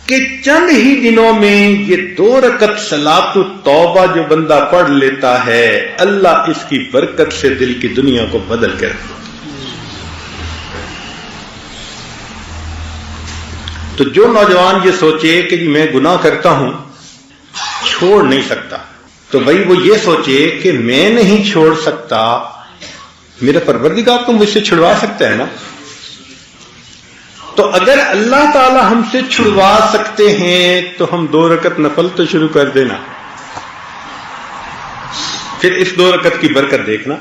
کہ چند ہی دنوں میں یہ 2 رکعت صلاۃ التوبہ جو بندہ پڑھ لیتا ہے، اللہ اس کی برکت سے دل کی دنیا کو بدل کے رکھ دیتا۔ تو جو نوجوان یہ سوچے کہ جی میں گناہ کرتا ہوں چھوڑ نہیں سکتا، تو بھائی وہ یہ سوچے کہ میں نہیں چھوڑ سکتا، میرا پروردگار تو مجھ سے چھڑوا سکتا ہے نا۔ تو اگر اللہ تعالی ہم سے چھڑوا سکتے ہیں تو ہم 2 رکعت نفل تو شروع کر دینا، پھر اس 2 رکعت کی برکت دیکھنا،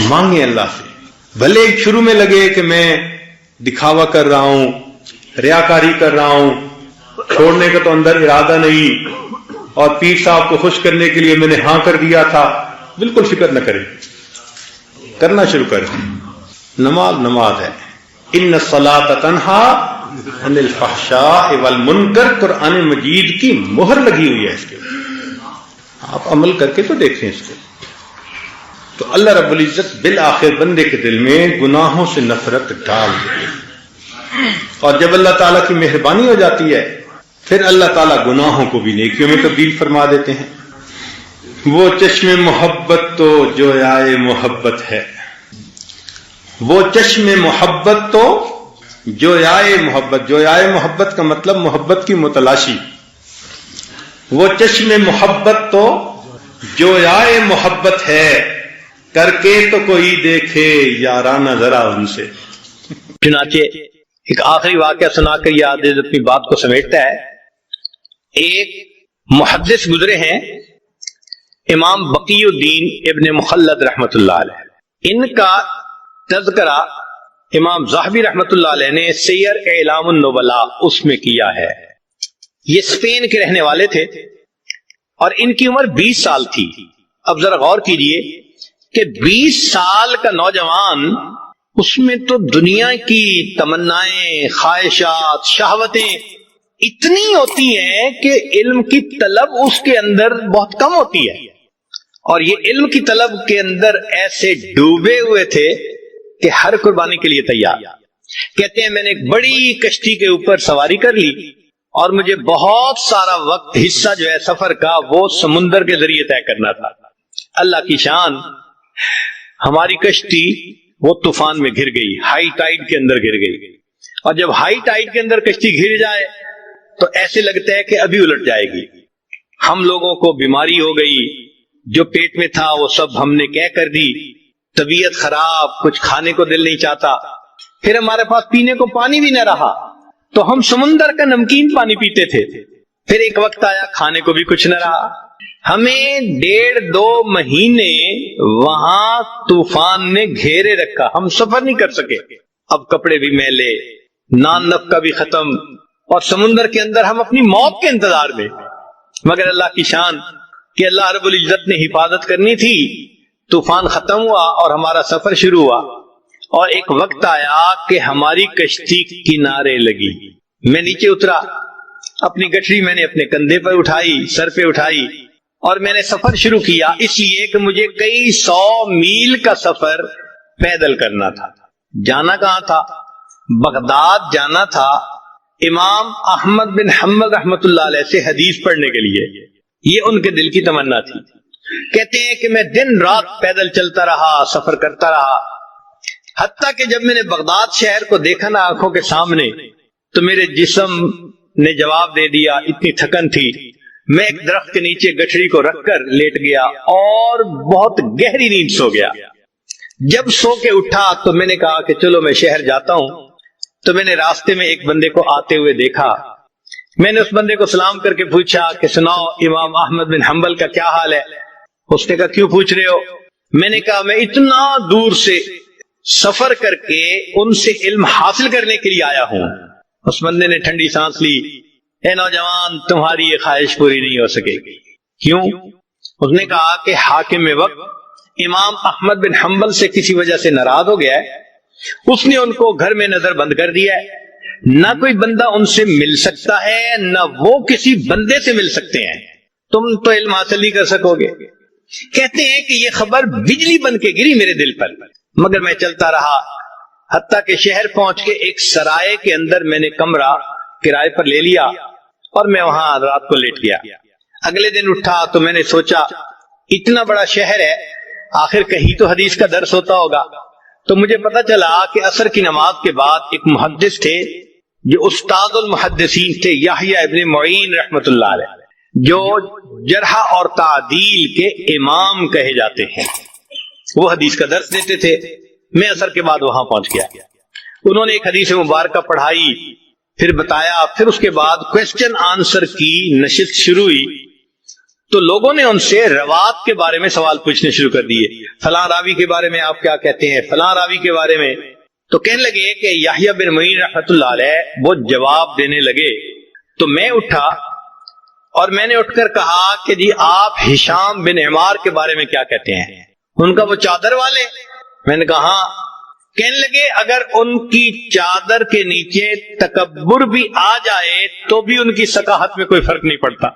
مانگیں اللہ سے۔ بھلے شروع میں لگے کہ میں دکھاوا کر رہا ہوں، ریاکاری کر رہا ہوں، چھوڑنے کا تو اندر ارادہ نہیں، اور پیر صاحب کو خوش کرنے کے لیے میں نے ہاں کر دیا تھا، بالکل فکر نہ کریں، کرنا شروع کریں۔ نماز ہے، ان الصلاۃ تنہی عن الفحشاء والمنکر، قرآن مجید کی مہر لگی ہوئی ہے اس کے اوپر، آپ عمل کر کے تو دیکھیں اس کو۔ تو اللہ رب العزت بالآخر بندے کے دل میں گناہوں سے نفرت ڈال دیتے ہیں، اور جب اللہ تعالیٰ کی مہربانی ہو جاتی ہے پھر اللہ تعالیٰ گناہوں کو بھی نیکیوں میں تبدیل فرما دیتے ہیں۔ وہ چشم محبت تو جو آئے محبت ہے، وہ چشم محبت تو جو آئے محبت، جو آئے محبت کا مطلب محبت کی متلاشی، وہ چشم محبت تو جو آئے محبت ہے، کر کے تو کوئی دیکھے یارانہ ذرا ان سے۔ چنانچہ ایک آخری واقعہ سنا کر یہ عادت اپنی بات کو سمیٹتا ہے۔ ایک محدث گزرے ہیں، امام بقی الدین ابن مخلد رحمۃ اللہ علیہ، ان کا تذکرہ امام ذہبی رحمۃ اللہ علیہ نے سیر اعلام النبلاء اس میں کیا ہے۔ یہ اسپین کے رہنے والے تھے اور ان کی عمر 20 سال تھی۔ اب ذرا غور کیجئے کہ 20 سال کا نوجوان، اس میں تو دنیا کی تمنائیں، خواہشات، شہوتیں اتنی ہوتی ہیں کہ علم کی طلب اس کے اندر بہت کم ہوتی ہے، اور یہ علم کی طلب کے اندر ایسے ڈوبے ہوئے تھے کہ ہر قربانی کے لیے تیار۔ کہتے ہیں میں نے ایک بڑی کشتی کے اوپر سواری کر لی اور مجھے بہت سارا وقت، حصہ جو ہے سفر کا، وہ سمندر کے ذریعے طے کرنا تھا۔ اللہ کی شان، ہماری کشتی وہ طوفان میں گر گئی، ہائی ٹائیڈ کے اندر گر گئی، اور جب ہائی ٹائیڈ کے اندر کشتی گر جائے تو ایسے لگتا ہے کہ ابھی الٹ جائے گی۔ ہم لوگوں کو بیماری ہو گئی، جو پیٹ میں تھا وہ سب ہم نے کہہ کر دی، طبیعت خراب، کچھ کھانے کو دل نہیں چاہتا، پھر ہمارے پاس پینے کو پانی بھی نہ رہا تو ہم سمندر کا نمکین پانی پیتے تھے۔ پھر ایک وقت آیا کھانے کو بھی کچھ نہ رہا، ہمیں 1.5-2 مہینے وہاں طوفان نے گھیرے رکھا، ہم سفر نہیں کر سکے۔ اب کپڑے بھی میلے، نان نفقہ بھی ختم، اور سمندر کے اندر ہم اپنی موت کے انتظار میں۔ مگر اللہ کی شان کہ اللہ رب العزت نے حفاظت کرنی تھی، طوفان ختم ہوا اور ہمارا سفر شروع ہوا، اور ایک وقت آیا کہ ہماری کشتی کنارے لگی۔ میں نیچے اترا، اپنی گٹھری میں نے اپنے کندھے پر اٹھائی، سر پہ اٹھائی، اور میں نے سفر شروع کیا، اس لیے کہ مجھے کئی 100 میل کا سفر پیدل کرنا تھا۔ جانا کہاں تھا؟ بغداد جانا تھا، امام احمد بن حنبل رحمۃ اللہ علیہ سے حدیث پڑھنے کے لیے۔ یہ ان کے دل کی تمنا تھی۔ کہتے ہیں کہ میں دن رات پیدل چلتا رہا، سفر کرتا رہا، حتیٰ کہ جب میں نے بغداد شہر کو دیکھا نا آنکھوں کے سامنے تو میرے جسم نے جواب دے دیا، اتنی تھکن تھی۔ میں ایک درخت کے نیچے گٹھڑی کو رکھ کر لیٹ گیا اور بہت گہری نیند سو گیا۔ جب سو کے اٹھا تو میں نے کہا کہ چلو میں شہر جاتا ہوں، تو میں نے راستے میں ایک بندے کو آتے ہوئے دیکھا۔ میں نے اس بندے کو سلام کر کے پوچھا کہ سناؤ امام احمد بن حنبل کا کیا حال ہے؟ اس نے کہا کیوں پوچھ رہے ہو؟ میں نے کہا میں اتنا دور سے سفر کر کے ان سے علم حاصل کرنے کے لیے آیا ہوں۔ اس بندے نے ٹھنڈی سانس لی، اے نوجوان تمہاری یہ خواہش پوری نہیں ہو سکے گی۔ کیوں؟ اس نے کہا کہ حاکم وقت امام احمد بن حنبل سے کسی وجہ سے ناراض ہو گیا ہے، اس نے ان کو گھر میں نظر بند کر دیا ہے، نہ کوئی بندہ ان سے مل سکتا ہے نہ وہ کسی بندے سے مل سکتے ہیں، تم تو علم حاصل نہیں کر سکو گے۔ کہتے ہیں کہ یہ خبر بجلی بن کے گری میرے دل پر، مگر میں چلتا رہا حتیٰ کہ شہر پہنچ کے ایک سرائے کے اندر میں نے کمرہ کرائے پر لے لیا اور میں وہاں رات کو لیٹ گیا. اگلے دن اٹھا تو میں نے سوچا اتنا بڑا شہر ہے, آخر کہیں تو حدیث کا درس ہوتا ہوگا. تو مجھے پتا چلا کہ عصر کی نماز کے بعد ایک محدث تھے جو استاد المحدثین تھے, یحییٰ ابن معین رحمت اللہ علیہ, جو جرح اور تعدیل کے امام کہے جاتے ہیں. وہ حدیث کا درس دیتے تھے. میں عصر کے بعد وہاں پہنچ گیا. انہوں نے ایک حدیث مبارکہ پڑھائی, پھر بتایا, پھر اس کے بعد کوسچن آنسر کی نشست شروع ہوئی. تو لوگوں نے ان سے روات کے بارے میں سوال پوچھنے شروع کر دیے. فلاں راوی کے بارے میں آپ کیا کہتے ہیں, فلاں راوی کے بارے میں. تو کہنے لگے کہ یحییٰ بن معین رحمۃ اللہ علیہ وہ جواب دینے لگے. تو میں اٹھا اور میں نے اٹھ کر کہا کہ جی آپ ہشام بن عمار کے بارے میں کیا کہتے ہیں, ان کا وہ چادر والے. میں نے کہا ہاں. کہنے لگے اگر ان کی چادر کے نیچے تکبر بھی آ جائے تو بھی ان کی ثقافت میں کوئی فرق نہیں پڑتا.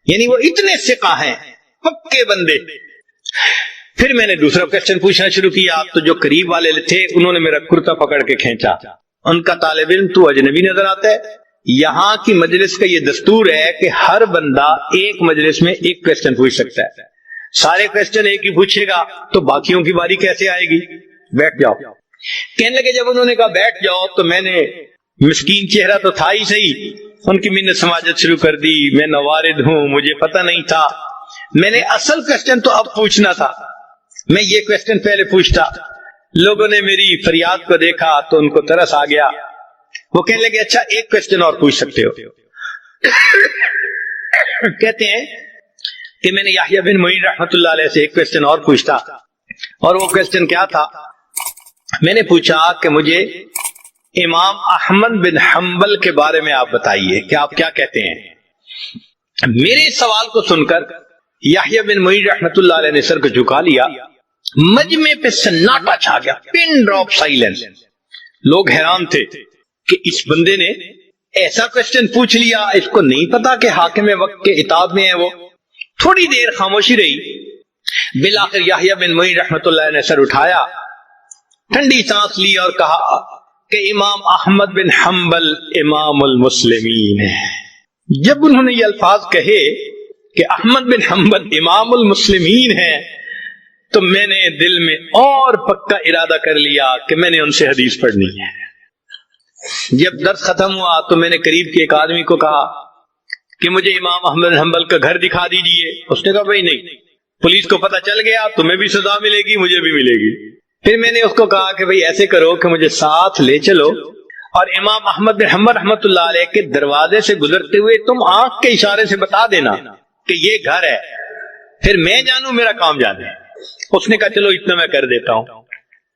یعنی وہ اتنے ثقہ ہیں, پکے بندے. پھر میں نے دوسرا کوسچن پوچھنا شروع کیا. تو جو قریب والے تھے انہوں نے میرا کرتا پکڑ کے کھینچا. ان کا طالب علم تو اجنبی نظر آتا ہے. یہاں کی مجلس کا یہ دستور ہے کہ ہر بندہ ایک مجلس میں ایک کوسچن پوچھ سکتا ہے. سارے کوسچن ایک ہی پوچھے گا تو باقیوں کی باری کیسے آئے گی. بیٹھ جاؤ. کہنے لگے جب انہوں نے کہا بیٹھ جاؤ تو میں نے, مسکین چہرہ تو تھا ہی صحیح, ان کی منت سماجت شروع کر دی. میں نوارد ہوں, مجھے پتہ نہیں تھا. میں نے اصل کوسچن تو اب پوچھنا تھا, میں یہ کوسچن پہلے پوچھتا. لوگوں نے میری فریاد کو دیکھا تو ان کو ترس آ گیا. وہ کہنے لگے اچھا ایک کوسچن اور پوچھ سکتے ہو. کہتے ہیں کہ میں نے یحییٰ بن معین رحمۃ اللہ علیہ سے ایک کوسچن اور پوچھتا, اور وہ کوسچن کیا تھا. میں نے پوچھا کہ مجھے امام احمد بن حنبل کے بارے میں آپ بتائیے کہ آپ کیا کہتے ہیں. میرے سوال کو سن کر یحییٰ بن معین رحمۃ اللہ علیہ نے سر کو جھکا لیا. مجمع پہ سناٹا چھا گیا, پن ڈراپ سائلنس. لوگ حیران تھے کہ اس بندے نے ایسا کوسچن پوچھ لیا, اس کو نہیں پتا کہ حاکم وقت کے اطاعت میں ہے وہ. تھوڑی دیر خاموشی رہی. بالآخر یحییٰ بن معین رحمۃ اللہ علیہ نے سر اٹھایا, ٹھنڈی سانس لی اور کہا کہ امام احمد بن حنبل امام المسلمین ہے. جب انہوں نے یہ الفاظ کہے کہ احمد بن حنبل امام المسلمین ہے تو میں نے دل میں اور پکا ارادہ کر لیا کہ میں نے ان سے حدیث پڑھنی ہے. جب درس ختم ہوا تو میں نے قریب کے ایک آدمی کو کہا کہ مجھے امام احمد بن حنبل کا گھر دکھا دیجئے. اس نے کہا بھائی نہیں, پولیس کو پتہ چل گیا تمہیں بھی سزا ملے گی, مجھے بھی ملے گی. پھر میں نے اس کو کہا کہ بھئی ایسے کرو کہ مجھے ساتھ لے چلو اور امام احمد بن حنبل رحمۃ اللہ علیہ کے دروازے سے گزرتے ہوئے تم آنکھ کے اشارے سے بتا دینا کہ یہ گھر ہے, پھر میں جانوں میرا کام جانے. اس نے کہا چلو اتنا میں کر دیتا ہوں.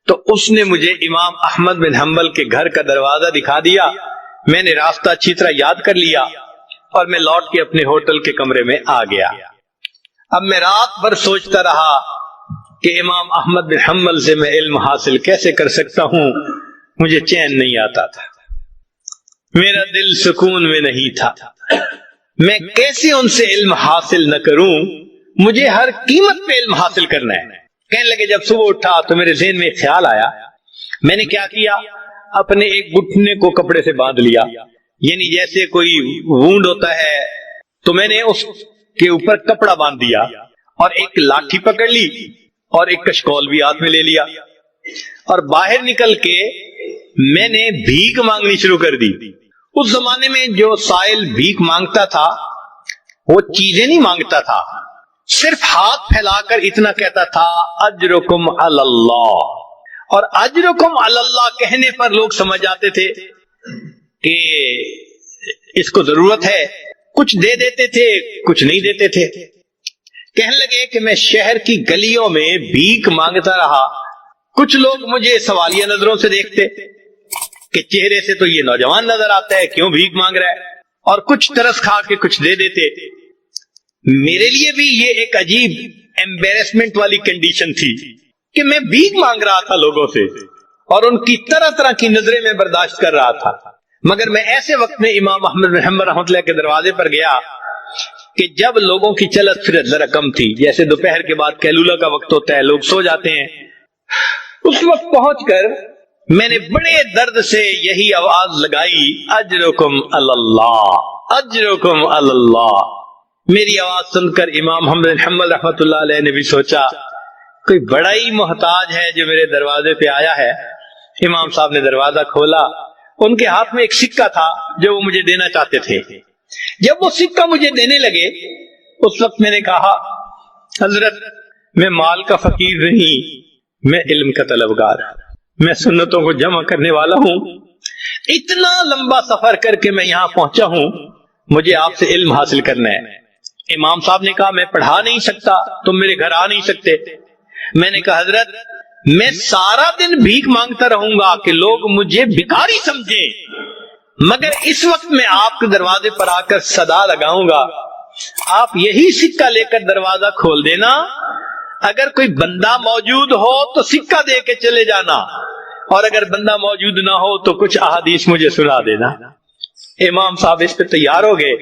تو اس نے مجھے امام احمد بن حنبل کے گھر کا دروازہ دکھا دیا. میں نے راستہ اچھی طرح یاد کر لیا اور میں لوٹ کے اپنے ہوٹل کے کمرے میں آ گیا. اب میں رات بھر سوچتا رہا کہ امام احمد بن حنبل سے میں علم حاصل کیسے کر سکتا ہوں. مجھے چین نہیں آتا تھا, میرا دل سکون میں نہیں تھا. میں کیسے ان سے علم حاصل نہ کروں, مجھے ہر قیمت پہ علم حاصل کرنا ہے. کہنے لگے جب صبح اٹھا تو میرے ذہن میں خیال آیا. میں نے کیا کیا, اپنے ایک گھٹنے کو کپڑے سے باندھ لیا, یعنی جیسے کوئی وونڈ ہوتا ہے تو میں نے اس کے اوپر کپڑا باندھ دیا اور ایک لاٹھی پکڑ لی اور ایک کشکول بھی ہاتھ میں لے لیا اور باہر نکل کے میں نے بھیک مانگنی شروع کر دی. اس زمانے میں جو سائل بھیک مانگتا تھا وہ چیزیں نہیں مانگتا تھا, صرف ہاتھ پھیلا کر اتنا کہتا تھا اجرکم علی اللہ. اور اجرکم علی اللہ کہنے پر لوگ سمجھ جاتے تھے کہ اس کو ضرورت ہے, کچھ دے دیتے تھے کچھ نہیں دیتے تھے. کہنے لگے کہ میں شہر کی گلیوں میں بھیک مانگتا رہا. کچھ لوگ مجھے سوالیہ نظروں سے دیکھتے کہ چہرے سے تو یہ نوجوان نظر آتا ہے, کیوں بھیک مانگ رہا ہے, اور کچھ ترس کھا کے کچھ دے دیتے. میرے لیے بھی یہ ایک عجیب ایمبیرسمنٹ والی کنڈیشن تھی کہ میں بھیک مانگ رہا تھا لوگوں سے اور ان کی طرح طرح کی نظریں میں برداشت کر رہا تھا. مگر میں ایسے وقت میں امام احمد بن حنبل رحمۃ اللہ کے دروازے پر گیا کہ جب لوگوں کی چلت پھرت ذرا کم تھی, جیسے دوپہر کے بعد قیلولہ کا وقت ہوتا ہے, لوگ سو جاتے ہیں. اس وقت پہنچ کر میں نے بڑے درد سے یہی آواز لگائی اجرکم علی اللہ. اجرکم علی اللہ. میری آواز سن کر امام محمد بن حنبل رحمۃ اللہ علیہ نے بھی سوچا کوئی بڑا ہی محتاج ہے جو میرے دروازے پہ آیا ہے. امام صاحب نے دروازہ کھولا. ان کے ہاتھ میں ایک سکہ تھا جو وہ مجھے دینا چاہتے تھے. جب وہ سکہ مجھے دینے لگے اس وقت میں نے کہا حضرت میں مال کا فقیر نہیں, میں علم کا طلبگار, میں سنتوں کو جمع کرنے والا ہوں. اتنا لمبا سفر کر کے میں یہاں پہنچا ہوں, مجھے آپ سے علم حاصل کرنا ہے. امام صاحب نے کہا میں پڑھا نہیں سکتا, تم میرے گھر آ نہیں سکتے. میں نے کہا حضرت میں سارا دن بھیک مانگتا رہوں گا کہ لوگ مجھے بھکاری سمجھیں, مگر اس وقت میں آپ کے دروازے پر آ کر صدا لگاؤں گا, آپ یہی سکہ لے کر دروازہ کھول دینا. اگر کوئی بندہ موجود ہو تو سکہ دے کے چلے جانا, اور اگر بندہ موجود نہ ہو تو کچھ احادیث مجھے سنا دینا. امام صاحب اس پہ تیار ہو گئے.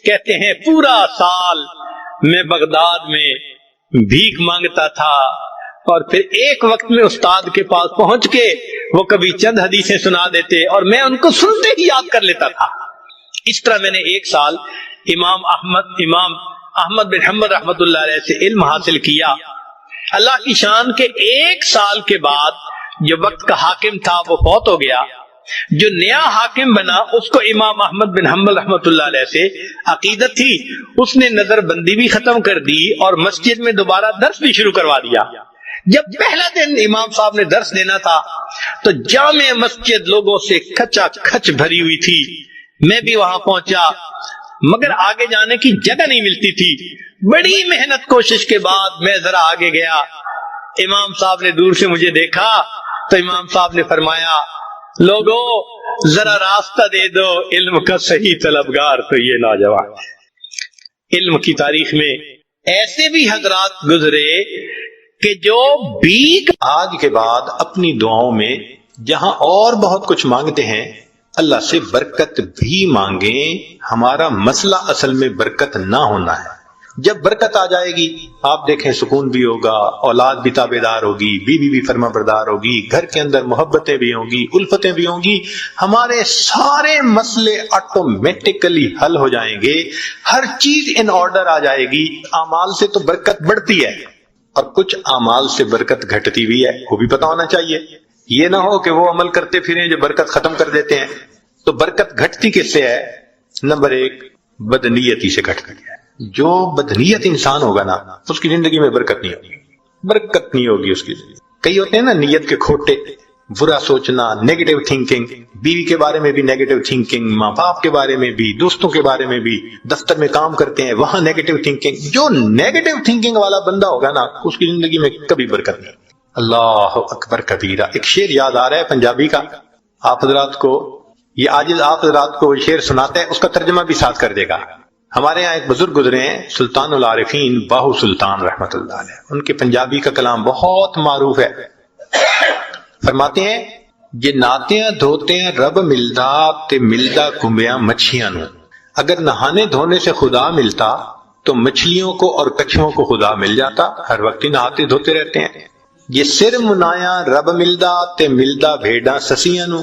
کہتے ہیں پورا سال میں بغداد میں بھیک مانگتا تھا, اور پھر ایک وقت میں استاد کے پاس پہنچ کے وہ کبھی چند حدیثیں سنا دیتے اور میں ان کو سنتے ہی یاد کر لیتا تھا. اس طرح میں نے ایک سال امام احمد بن حنبل رحمۃ اللہ علیہ سے علم حاصل کیا. اللہ کی شان کے ایک سال کے بعد جو وقت کا حاکم تھا وہ فوت ہو گیا. جو نیا حاکم بنا اس کو امام احمد بن حنبل رحمۃ اللہ علیہ سے عقیدت تھی, اس نے نظر بندی بھی ختم کر دی اور مسجد میں دوبارہ درس بھی شروع کروا دیا. جب پہلا دن امام صاحب نے درس دینا تھا تو جامع مسجد لوگوں سے کھچا کھچ بھری ہوئی تھی. میں بھی وہاں پہنچا مگر آگے جانے کی جگہ نہیں ملتی تھی. بڑی محنت کوشش کے بعد میں ذرا آگے گیا. امام صاحب نے دور سے مجھے دیکھا تو امام صاحب نے فرمایا لوگوں ذرا راستہ دے دو, علم کا صحیح طلبگار تو یہ نوجوان ہے. علم کی تاریخ میں ایسے بھی حضرات گزرے کہ جو بھیک آج کے بعد اپنی دعاؤں میں جہاں اور بہت کچھ مانگتے ہیں اللہ سے برکت بھی مانگیں. ہمارا مسئلہ اصل میں برکت نہ ہونا ہے. جب برکت آ جائے گی آپ دیکھیں سکون بھی ہوگا, اولاد بھی تابعدار ہوگی, بیوی بھی فرما بردار ہوگی, گھر کے اندر محبتیں بھی ہوں گی, الفتیں بھی ہوں گی, ہمارے سارے مسئلے آٹومیٹکلی حل ہو جائیں گے, ہر چیز ان آرڈر آ جائے گی. اعمال سے تو برکت بڑھتی ہے اور کچھ اعمال سے برکت گھٹتی بھی ہے, وہ بھی پتا ہونا چاہیے. یہ نہ ہو کہ وہ عمل کرتے پھریں جو برکت ختم کر دیتے ہیں. تو برکت گھٹتی کس سے ہے؟ نمبر ایک بدنیتی سے گھٹتی ہے. جو بدنیت انسان ہوگا نا اس کی زندگی میں برکت نہیں ہوگی, برکت نہیں ہوگی اس کی زندگی. کئی ہوتے ہیں نا نیت کے کھوٹے, برا سوچنا, نیگیٹو تھنکنگ, بیوی کے بارے میں بھی نیگیٹو تھنکنگ, ماں باپ کے بارے میں بھی, دوستوں کے بارے میں بھی, دفتر میں کام کرتے ہیں وہاں نیگیٹو تھنکنگ. جو نیگیٹو تھنکنگ والا بندہ ہوگا نا اس کی زندگی میں کبھی برکت نہیں. اللہ اکبر کبیرہ. ایک شعر یاد آ رہا ہے پنجابی کا, آپ حضرات کو یہ عاجز آپ حضرات کو شعر سناتے ہیں, اس کا ترجمہ بھی ساتھ کر دے گا. ہمارے یہاں ایک بزرگ گزرے ہیں سلطان العارفین باہو سلطان رحمت اللہ علیہ, ان کے پنجابی کا کلام بہت معروف ہے. فرماتے ہیں یہ ناتیاں دھوتیاں رب ملدا تے ملدا کمبیاں مچھیاں نو, اگر نہانے دھونے سے خدا ملتا تو مچھلیوں کو اور کچھووں کو خدا مل جاتا, ہر وقت ہی نہاتے دھوتے رہتے ہیں. یہ سر منایا رب ملدا تے ملدا بھیڑاں سسیاں نو,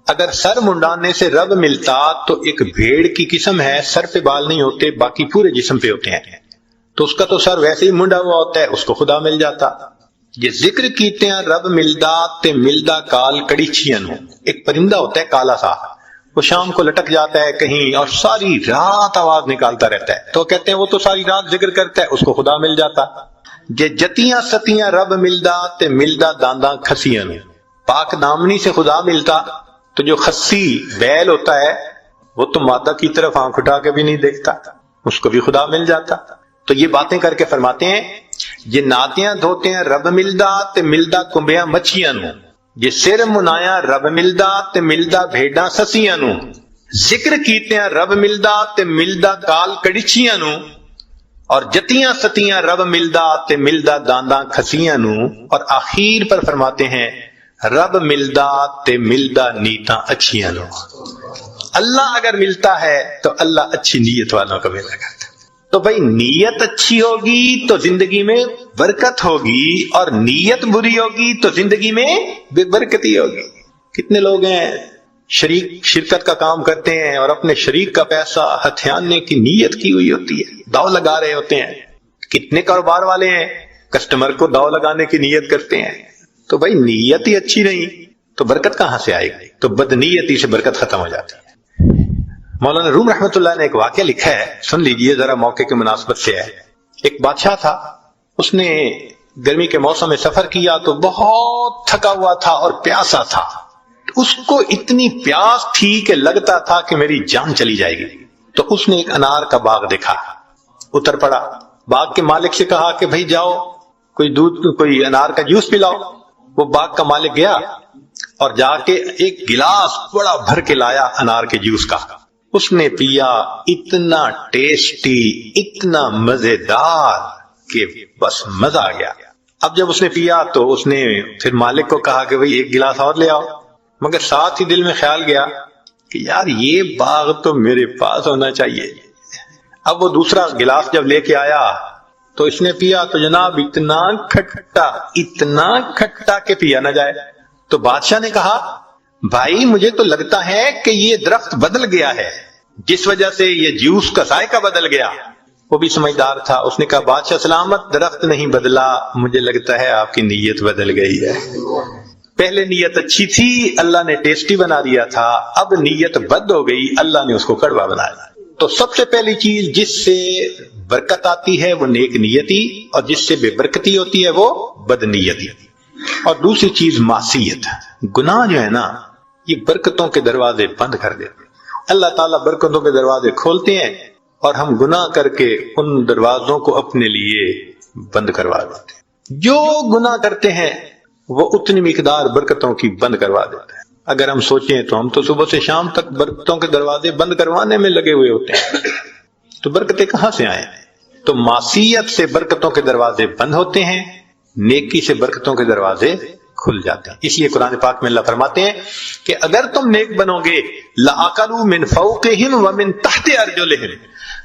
اگر سر منڈانے سے رب ملتا تو ایک بھیڑ کی قسم ہے, سر پہ بال نہیں ہوتے باقی پورے جسم پہ ہوتے ہیں, تو اس کا تو سر ویسے ہی منڈا ہوا ہوتا ہے, اس کو خدا مل جاتا. یہ ذکر کیتے ہیں رب ملدا تے ملدا کال کڑیچیاں نو, ایک پرندہ ہوتا ہے کالا سا, وہ شام کو لٹک جاتا ہے کہیں اور ساری رات آواز نکالتا رہتا ہے, تو کہتے ہیں وہ تو ساری رات ذکر کرتا ہے, اس کو خدا مل جاتا. یہ جتیاں ستیاں رب ملدا تے ملدا دانداں کھسیاں نو, پاک دامنی سے خدا ملتا تو جو خسی بیل ہوتا ہے وہ تو مادہ کی طرف آنکھ اٹھا کے بھی نہیں دیکھتا, اس کو بھی خدا مل جاتا. تو یہ باتیں کر کے فرماتے ہیں یہ ناتیاں دھوتے ہیں رب ملدا تے ملدا کمبیاں مچھیاں نو, یہ سر منایا رب ملدا تے ملدا بھیڑاں سسیاں نو, ذکر کیتے ہیں رب ملدا تے ملدا کال کڑیچیاں نو, اور جتیاں ستیاں رب ملدا تے ملدا دانداں کھسیاں نو, اور آخر پر فرماتے ہیں رب ملدا تے ملدا نیتاں اچھیاں نو. اللہ اگر ملتا ہے تو اللہ اچھی نیت والوں کو ملا کرتا. تو بھائی نیت اچھی ہوگی تو زندگی میں برکت ہوگی, اور نیت بری ہوگی تو زندگی میں بے برکتی ہوگی. کتنے لوگ ہیں شرکت کا کام کرتے ہیں اور اپنے شریک کا پیسہ ہتھیانے کی نیت کی ہوئی ہوتی ہے، داؤ لگا رہے ہوتے ہیں. کتنے کاروبار والے ہیں کسٹمر کو داؤ لگانے کی نیت کرتے ہیں، تو بھائی نیت ہی اچھی نہیں تو برکت کہاں سے آئے گی؟ تو بدنیتی سے برکت ختم ہو جاتی ہے. مولانا روم رحمۃ اللہ نے ایک واقعہ لکھا ہے، سن لیجئے ذرا، موقع کی مناسبت سے ہے. ایک بادشاہ تھا، اس نے گرمی کے موسم میں سفر کیا تو بہت تھکا ہوا تھا اور پیاسا تھا. اس کو اتنی پیاس تھی کہ لگتا تھا کہ میری جان چلی جائے گی. تو اس نے ایک انار کا باغ دیکھا، اتر پڑا، باغ کے مالک سے کہا کہ بھائی جاؤ کوئی انار کا جوس پلاؤ. وہ باغ کا مالک گیا اور جا کے ایک گلاس بڑا بھر کے لایا انار کے جوس کا. اس نے پیا، اتنا ٹیسٹی، اتنا مزیدار کہ بس مزہ آ گیا. اب جب اس نے پیا تو اس نے پھر مالک کو کہا کہ بھئی ایک گلاس اور لے آؤ، مگر ساتھ ہی دل میں خیال گیا کہ یار یہ باغ تو میرے پاس ہونا چاہیے. اب وہ دوسرا گلاس جب لے کے آیا تو اس نے پیا تو جناب اتنا کھٹا کہ پیا نہ جائے. تو بادشاہ نے کہا بھائی مجھے تو لگتا ہے کہ یہ درخت بدل گیا ہے، جس وجہ سے یہ جوس کا ذائقہ بدل گیا. وہ بھی سمجھدار تھا، اس نے کہا بادشاہ سلامت، درخت نہیں بدلا، مجھے لگتا ہے آپ کی نیت بدل گئی ہے. پہلے نیت اچھی تھی، اللہ نے ٹیسٹی بنا دیا تھا، اب نیت بد ہو گئی، اللہ نے اس کو کڑوا بنایا. تو سب سے پہلی چیز جس سے برکت آتی ہے وہ نیک نیتی، اور جس سے بے برکتی ہوتی ہے وہ بد نیتی. اور دوسری چیز معصیت، گناہ جو ہے نا یہ برکتوں کے دروازے بند کر دیتے. اللہ تعالیٰ برکتوں کے دروازے کھولتے ہیں اور ہم گناہ کر کے ان دروازوں کو اپنے لیے بند کروا دیتے ہیں. جو گناہ کرتے ہیں وہ اتنی مقدار برکتوں کی بند کروا دیتے ہیں. اگر ہم سوچیں تو ہم تو صبح سے شام تک برکتوں کے دروازے بند کروانے میں لگے ہوئے ہوتے ہیں، تو برکتیں کہاں سے آئیں؟ تو معصیت سے برکتوں کے دروازے بند ہوتے ہیں، نیکی سے برکتوں کے دروازے کھل جاتے ہیں. اس لیے قرآن پاک میں اللہ فرماتے ہیں کہ اگر تم نیک بنو گے لَأَكَلُوا مِنْ فَوْقِهِمْ وَمِنْ تَحْتِ أَرْجُلِهِمْ،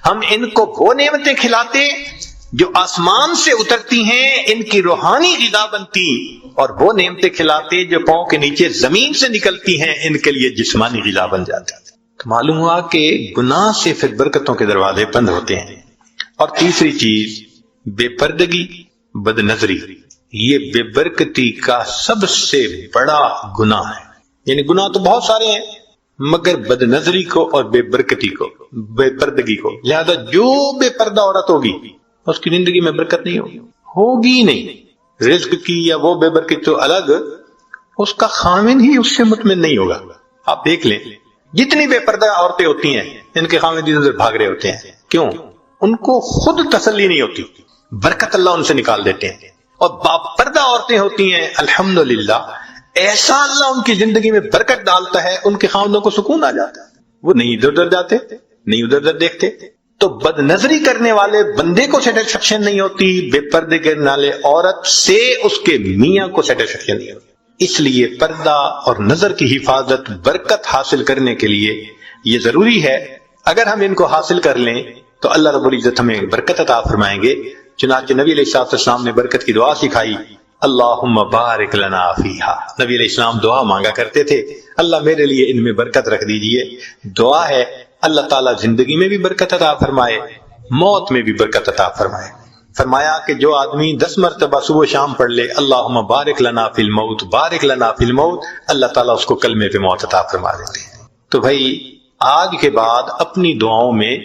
ہم ان کو وہ نعمتیں کھلاتے جو آسمان سے اترتی ہیں، ان کی روحانی غذا بنتی، اور وہ نعمتیں کھلاتے جو پاؤں کے نیچے زمین سے نکلتی ہیں، ان کے لیے جسمانی غذا بن جاتی. تو معلوم ہوا کہ گناہ سے پھر برکتوں کے دروازے بند ہوتے ہیں. اور تیسری چیز بے پردگی، بد نظری، یہ بے برکتی کا سب سے بڑا گناہ ہے. یعنی گناہ تو بہت سارے ہیں مگر بد نظری کو اور بے برکتی کو، بے پردگی کو، لہذا جو بے پردہ عورت ہوگی اس کی زندگی میں برکت نہیں ہوگی نہیں. رزق کی یا وہ بے برکت تو الگ، اس کا خامن ہی اس سے مطمئن نہیں ہوگا. آپ دیکھ لیں جتنی بے پردہ عورتیں ہوتی ہیں ان کے خامن ادھر بھاگ رہے ہوتے ہیں. کیوں؟ ان کو خود تسلی نہیں ہوتی، برکت اللہ ان سے نکال دیتے ہیں. اور باپردہ عورتیں ہوتی ہیں الحمدللہ، ایسا اللہ ان کی زندگی میں برکت ڈالتا ہے، ان کے خاوندوں کو سکون آ جاتا ہے، وہ نہیں ادھر ادھر جاتے، نہیں ادھر ادھر دیکھتے. تو بد نظری کرنے والے بندے کو سیٹسفیکشن نہیں ہوتی، بے پردے کرنے والے عورت سے اس کے میاں کو سیٹسفیکشن نہیں ہوتی. اس لیے پردہ اور نظر کی حفاظت برکت حاصل کرنے کے لیے یہ ضروری ہے. اگر ہم ان کو حاصل کر لیں تو اللہ رب العزت ہمیں برکت عطا فرمائیں گے. چنانچہ نبی علیہ السلام نے برکت کی دعا سکھائی، اللہم بارک لنا فیہا. نبی علیہ السلام دعا مانگا کرتے تھے، اللہ میرے لیے ان میں برکت رکھ دیجئے. دعا ہے اللہ تعالیٰ زندگی میں بھی برکت عطا فرمائے، موت میں بھی برکت عطا فرمائے. فرمایا کہ جو آدمی 10 مرتبہ صبح شام پڑھ لے اللہم بارک لنا فی الموت، بارک لنا فی الموت، اللہ تعالیٰ اس کو کلمے پہ موت عطا فرما دیتے ہیں. تو بھائی آج کے بعد اپنی دعاؤں میں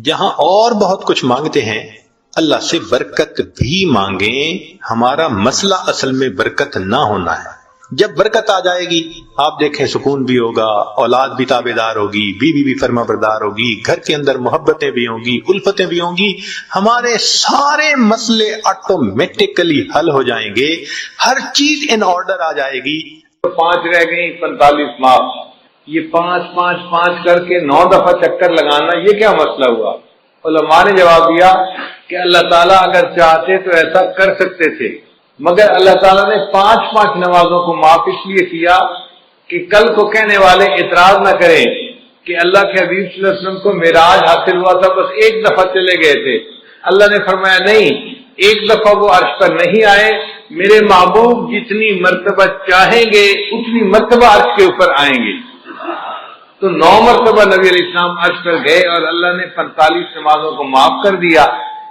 جہاں اور بہت کچھ مانگتے ہیں اللہ سے برکت بھی مانگیں. ہمارا مسئلہ اصل میں برکت نہ ہونا ہے. جب برکت آ جائے گی آپ دیکھیں سکون بھی ہوگا، اولاد بھی تابعدار ہوگی، بیوی بھی فرما بردار ہوگی، گھر کے اندر محبتیں بھی ہوں گی، الفتیں بھی ہوں گی، ہمارے سارے مسئلے آٹومیٹکلی حل ہو جائیں گے، ہر چیز ان آرڈر آ جائے گی. 5 رہ گئی 45 مارچ، یہ 5 کر کے 9 دفعہ چکر لگانا یہ کیا مسئلہ ہوا؟ علماء نے جواب دیا کہ اللہ تعالیٰ اگر چاہتے تو ایسا کر سکتے تھے، مگر اللہ تعالیٰ نے 5 نمازوں کو معاف اس لیے کیا کہ کل کو کہنے والے اعتراض نہ کریں کہ اللہ کے حبیب صلی اللہ علیہ وسلم کو معراج حاصل ہوا تھا بس 1 دفعہ چلے گئے تھے. اللہ نے فرمایا نہیں، 1 دفعہ وہ عرش پر نہیں آئے، میرے محبوب جتنی مرتبہ چاہیں گے اتنی مرتبہ عرش کے اوپر آئیں گے. تو 9 مرتبہ نبی علیہ السلام عرش پر گئے اور اللہ نے 45 نمازوں کو معاف کر دیا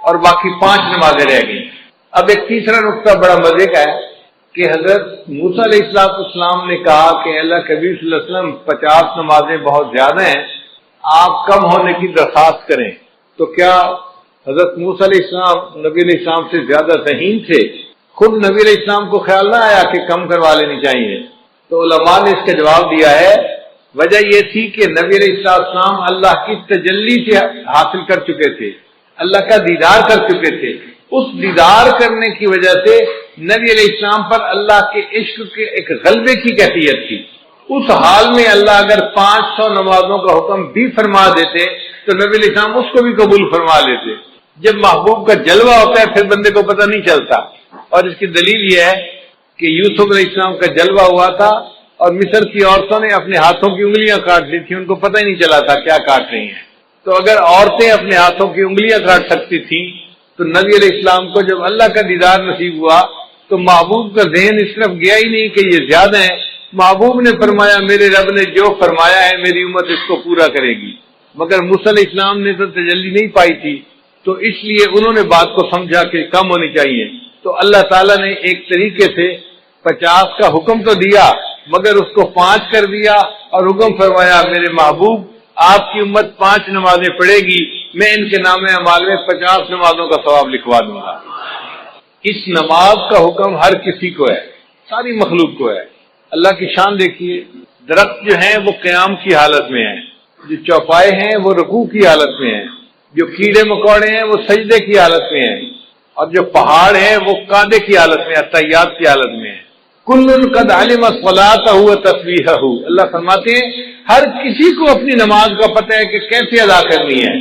اور باقی 5 نمازیں رہ گئیں۔ اب ایک تیسرا نقطہ بڑا مزے کا ہے کہ حضرت موسیٰ علیہ السلام نے کہا کہ اللہ کبیر صلی اللہ علیہ وسلم 50 نمازیں بہت زیادہ ہیں، آپ کم ہونے کی درخواست کریں۔ تو کیا حضرت موسیٰ علیہ السلام نبی علیہ السلام سے زیادہ ذہین تھے؟ خود نبی علیہ السلام کو خیال نہ آیا کہ کم کروا لینی چاہیے؟ تو علماء نے اس کا جواب دیا ہے، وجہ یہ تھی کہ نبی علیہ السلام اللہ کی تجلی سے حاصل کر چکے تھے، اللہ کا دیدار کر چکے تھے۔ اس دیدار کرنے کی وجہ سے نبی علیہ السلام پر اللہ کے عشق کے ایک غلبے کی کیفیت تھی۔ اس حال میں اللہ اگر 500 نمازوں کا حکم بھی فرما دیتے تو نبی علیہ السلام اس کو بھی قبول فرما لیتے۔ جب محبوب کا جلوہ ہوتا ہے پھر بندے کو پتہ نہیں چلتا، اور اس کی دلیل یہ ہے کہ یوسف علیہ السلام کا جلوہ ہوا تھا اور مصر کی عورتوں نے اپنے ہاتھوں کی انگلیاں کاٹ لی تھی، ان کو پتہ ہی نہیں چلا تھا کیا کاٹ رہی ہیں۔ تو اگر عورتیں اپنے ہاتھوں کی انگلیاں کاٹ سکتی تھیں تو نبی علیہ السلام کو جب اللہ کا دیدار نصیب ہوا تو محبوب کا ذہن اس طرف گیا ہی نہیں کہ یہ زیادہ ہیں۔ محبوب نے فرمایا میرے رب نے جو فرمایا ہے میری امت اس کو پورا کرے گی، مگر موسیٰ علیہ السلام نے تو تجلی نہیں پائی تھی، تو اس لیے انہوں نے بات کو سمجھا کہ کم ہونی چاہیے۔ تو اللہ تعالیٰ نے ایک طریقے سے 50 کا حکم تو دیا مگر اس کو 5 کر دیا اور حکم فرمایا میرے محبوب آپ کی امت 5 نمازیں پڑھے گی، میں ان کے نام اعمال میں 50 نمازوں کا ثواب لکھوا دوں گا۔ اس نماز کا حکم ہر کسی کو ہے، ساری مخلوق کو ہے۔ اللہ کی شان دیکھیے، درخت جو ہیں وہ قیام کی حالت میں ہیں، جو چوپائے ہیں وہ رکوع کی حالت میں ہیں، جو کیڑے مکوڑے ہیں وہ سجدے کی حالت میں ہیں، اور جو پہاڑ ہیں وہ قعدے کی حالت میں، اتحیات کی حالت میں ہیں۔ کل قد علم صلاتہ و تسبیحہ، اللہ فرماتے ہیں ہر کسی کو اپنی نماز کا پتہ ہے کہ کیسے ادا کرنی ہے،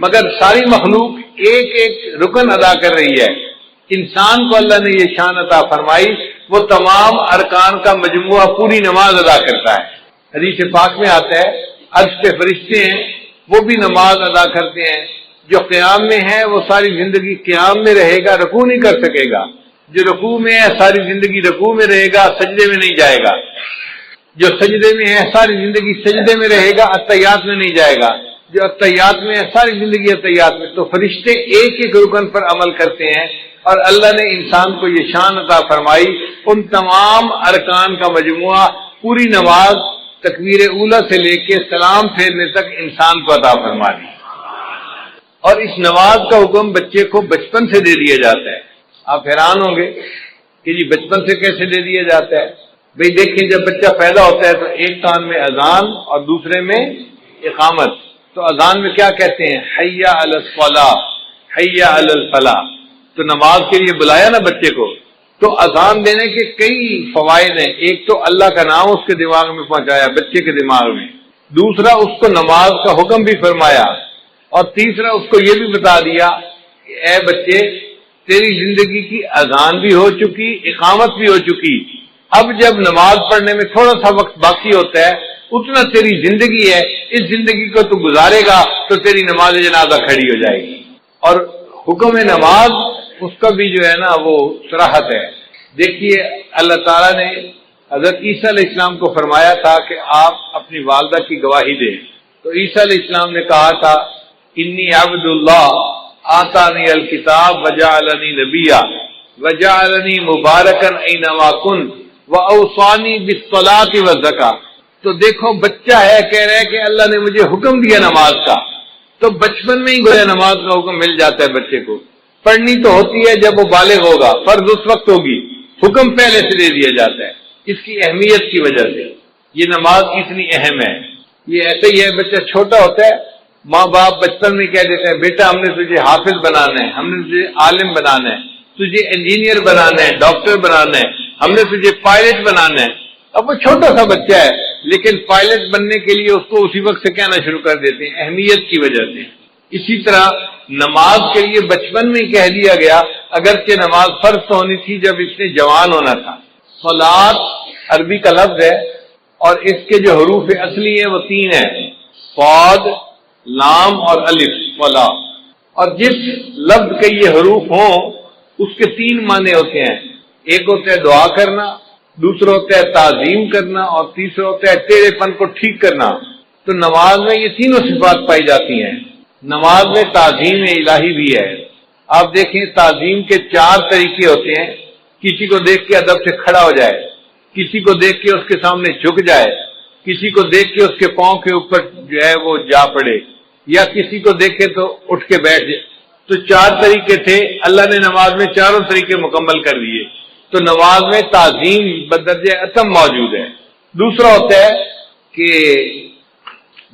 مگر ساری مخلوق ایک ایک رکن ادا کر رہی ہے۔ انسان کو اللہ نے یہ شان عطا فرمائی، وہ تمام ارکان کا مجموعہ پوری نماز ادا کرتا ہے۔ حدیث پاک میں آتا ہے عرش پہ فرشتے ہیں وہ بھی نماز ادا کرتے ہیں، جو قیام میں ہے وہ ساری زندگی قیام میں رہے گا، رکوع نہیں کر سکے گا، جو رکوع میں ہے ساری زندگی رکوع میں رہے گا، سجدے میں نہیں جائے گا، جو سجدے میں ہے ساری زندگی سجدے میں رہے گا، اتحیات میں نہیں جائے گا، جو اتحیات میں ہے ساری زندگی اتحیات میں۔ تو فرشتے ایک ایک رکن پر عمل کرتے ہیں، اور اللہ نے انسان کو یہ شان عطا فرمائی، ان تمام ارکان کا مجموعہ پوری نماز تکبیر اولیٰ سے لے کے سلام پھیرنے تک انسان کو عطا فرما دی۔ اور اس نماز کا حکم بچے کو بچپن سے دے دیا جاتا ہے۔ آپ حیران ہوں گے کہ جی بچپن سے کیسے دے دیا جاتا ہے؟ بھئی دیکھیں جب بچہ پیدا ہوتا ہے تو ایک کان میں اذان اور دوسرے میں اقامت۔ تو اذان میں کیا کہتے ہیں؟ حی علی الصلاۃ، حی علی الفلاح۔ تو نماز کے لیے بلایا نا بچے کو، تو اذان دینے کے کئی فوائد ہیں۔ ایک تو اللہ کا نام اس کے دماغ میں پہنچایا، بچے کے دماغ میں، دوسرا اس کو نماز کا حکم بھی فرمایا، اور تیسرا اس کو یہ بھی بتا دیا کہ اے بچے تیری زندگی کی اذان بھی ہو چکی، اقامت بھی ہو چکی، اب جب نماز پڑھنے میں تھوڑا سا وقت باقی ہوتا ہے اتنا تیری زندگی ہے، اس زندگی کو تو گزارے گا تو تیری نماز جنازہ کھڑی ہو جائے گی۔ اور حکم نماز اس کا بھی جو ہے نا وہ صراحت ہے۔ دیکھیے اللہ تعالیٰ نے حضرت عیسیٰ علیہ السلام کو فرمایا تھا کہ آپ اپنی والدہ کی گواہی دیں، تو عیسیٰ علیہ السلام نے کہا تھا انی عبد اللہ آتانی الکتاب وجعلنی نبیا وجعلنی مبارکا اینما کنت واوصانی بالصلاۃ والزکاۃ۔ تو دیکھو بچہ ہے کہہ رہا ہے کہ اللہ نے مجھے حکم دیا نماز کا، تو بچپن میں ہی گویا نماز کا حکم مل جاتا ہے بچے کو۔ پڑھنی تو ہوتی ہے جب وہ بالغ ہوگا، فرض اس وقت ہوگی، حکم پہلے سے دے دیا جاتا ہے اس کی اہمیت کی وجہ سے۔ یہ نماز اتنی اہم ہے۔ یہ ایسے ہی ہے، بچہ چھوٹا ہوتا ہے، ماں باپ بچپن میں کہہ دیتے ہیں بیٹا ہم نے تجھے حافظ بنانا ہے، ہم نے تجھے عالم بنانا ہے، تجھے انجینئر بنانا ہے، ڈاکٹر بنانا ہے، ہم نے تجھے پائلٹ بنانا ہے۔ اب وہ چھوٹا سا بچہ ہے لیکن پائلٹ بننے کے لیے اس کو اسی وقت سے کہنا شروع کر دیتے ہیں، اہمیت کی وجہ سے۔ اسی طرح نماز کے لیے بچپن میں کہہ دیا گیا، اگرچہ نماز فرض تو ہونی تھی جب اس نے جوان ہونا تھا۔ صلاۃ عربی کا لفظ ہے اور اس کے جو حروف اصلی ہیں وہ 3 ہیں، صاد، لام اور الف، صلاۃ۔ اور جس لفظ کے یہ حروف ہوں اس کے 3 معنی ہوتے ہیں، ایک ہوتا ہے دعا کرنا، دوسرا ہوتا ہے تعظیم کرنا، اور تیسرا ہوتا ہے ٹیڑھے پن کو ٹھیک کرنا۔ تو نماز میں یہ تینوں صفات پائی جاتی ہیں۔ نماز میں تعظیم الہی بھی ہے۔ آپ دیکھیں تعظیم کے 4 طریقے ہوتے ہیں۔ کسی کو دیکھ کے ادب سے کھڑا ہو جائے، کسی کو دیکھ کے اس کے سامنے جھک جائے، کسی کو دیکھ کے اس کے پاؤں کے اوپر جو ہے وہ جا پڑے، یا کسی کو دیکھے تو اٹھ کے بیٹھ جائے۔ تو 4 طریقے تھے، اللہ نے نماز میں چاروں طریقے مکمل کر دیے۔ تو نماز میں تعظیم بدرجہ اتم موجود ہے۔ دوسرا ہوتا ہے کہ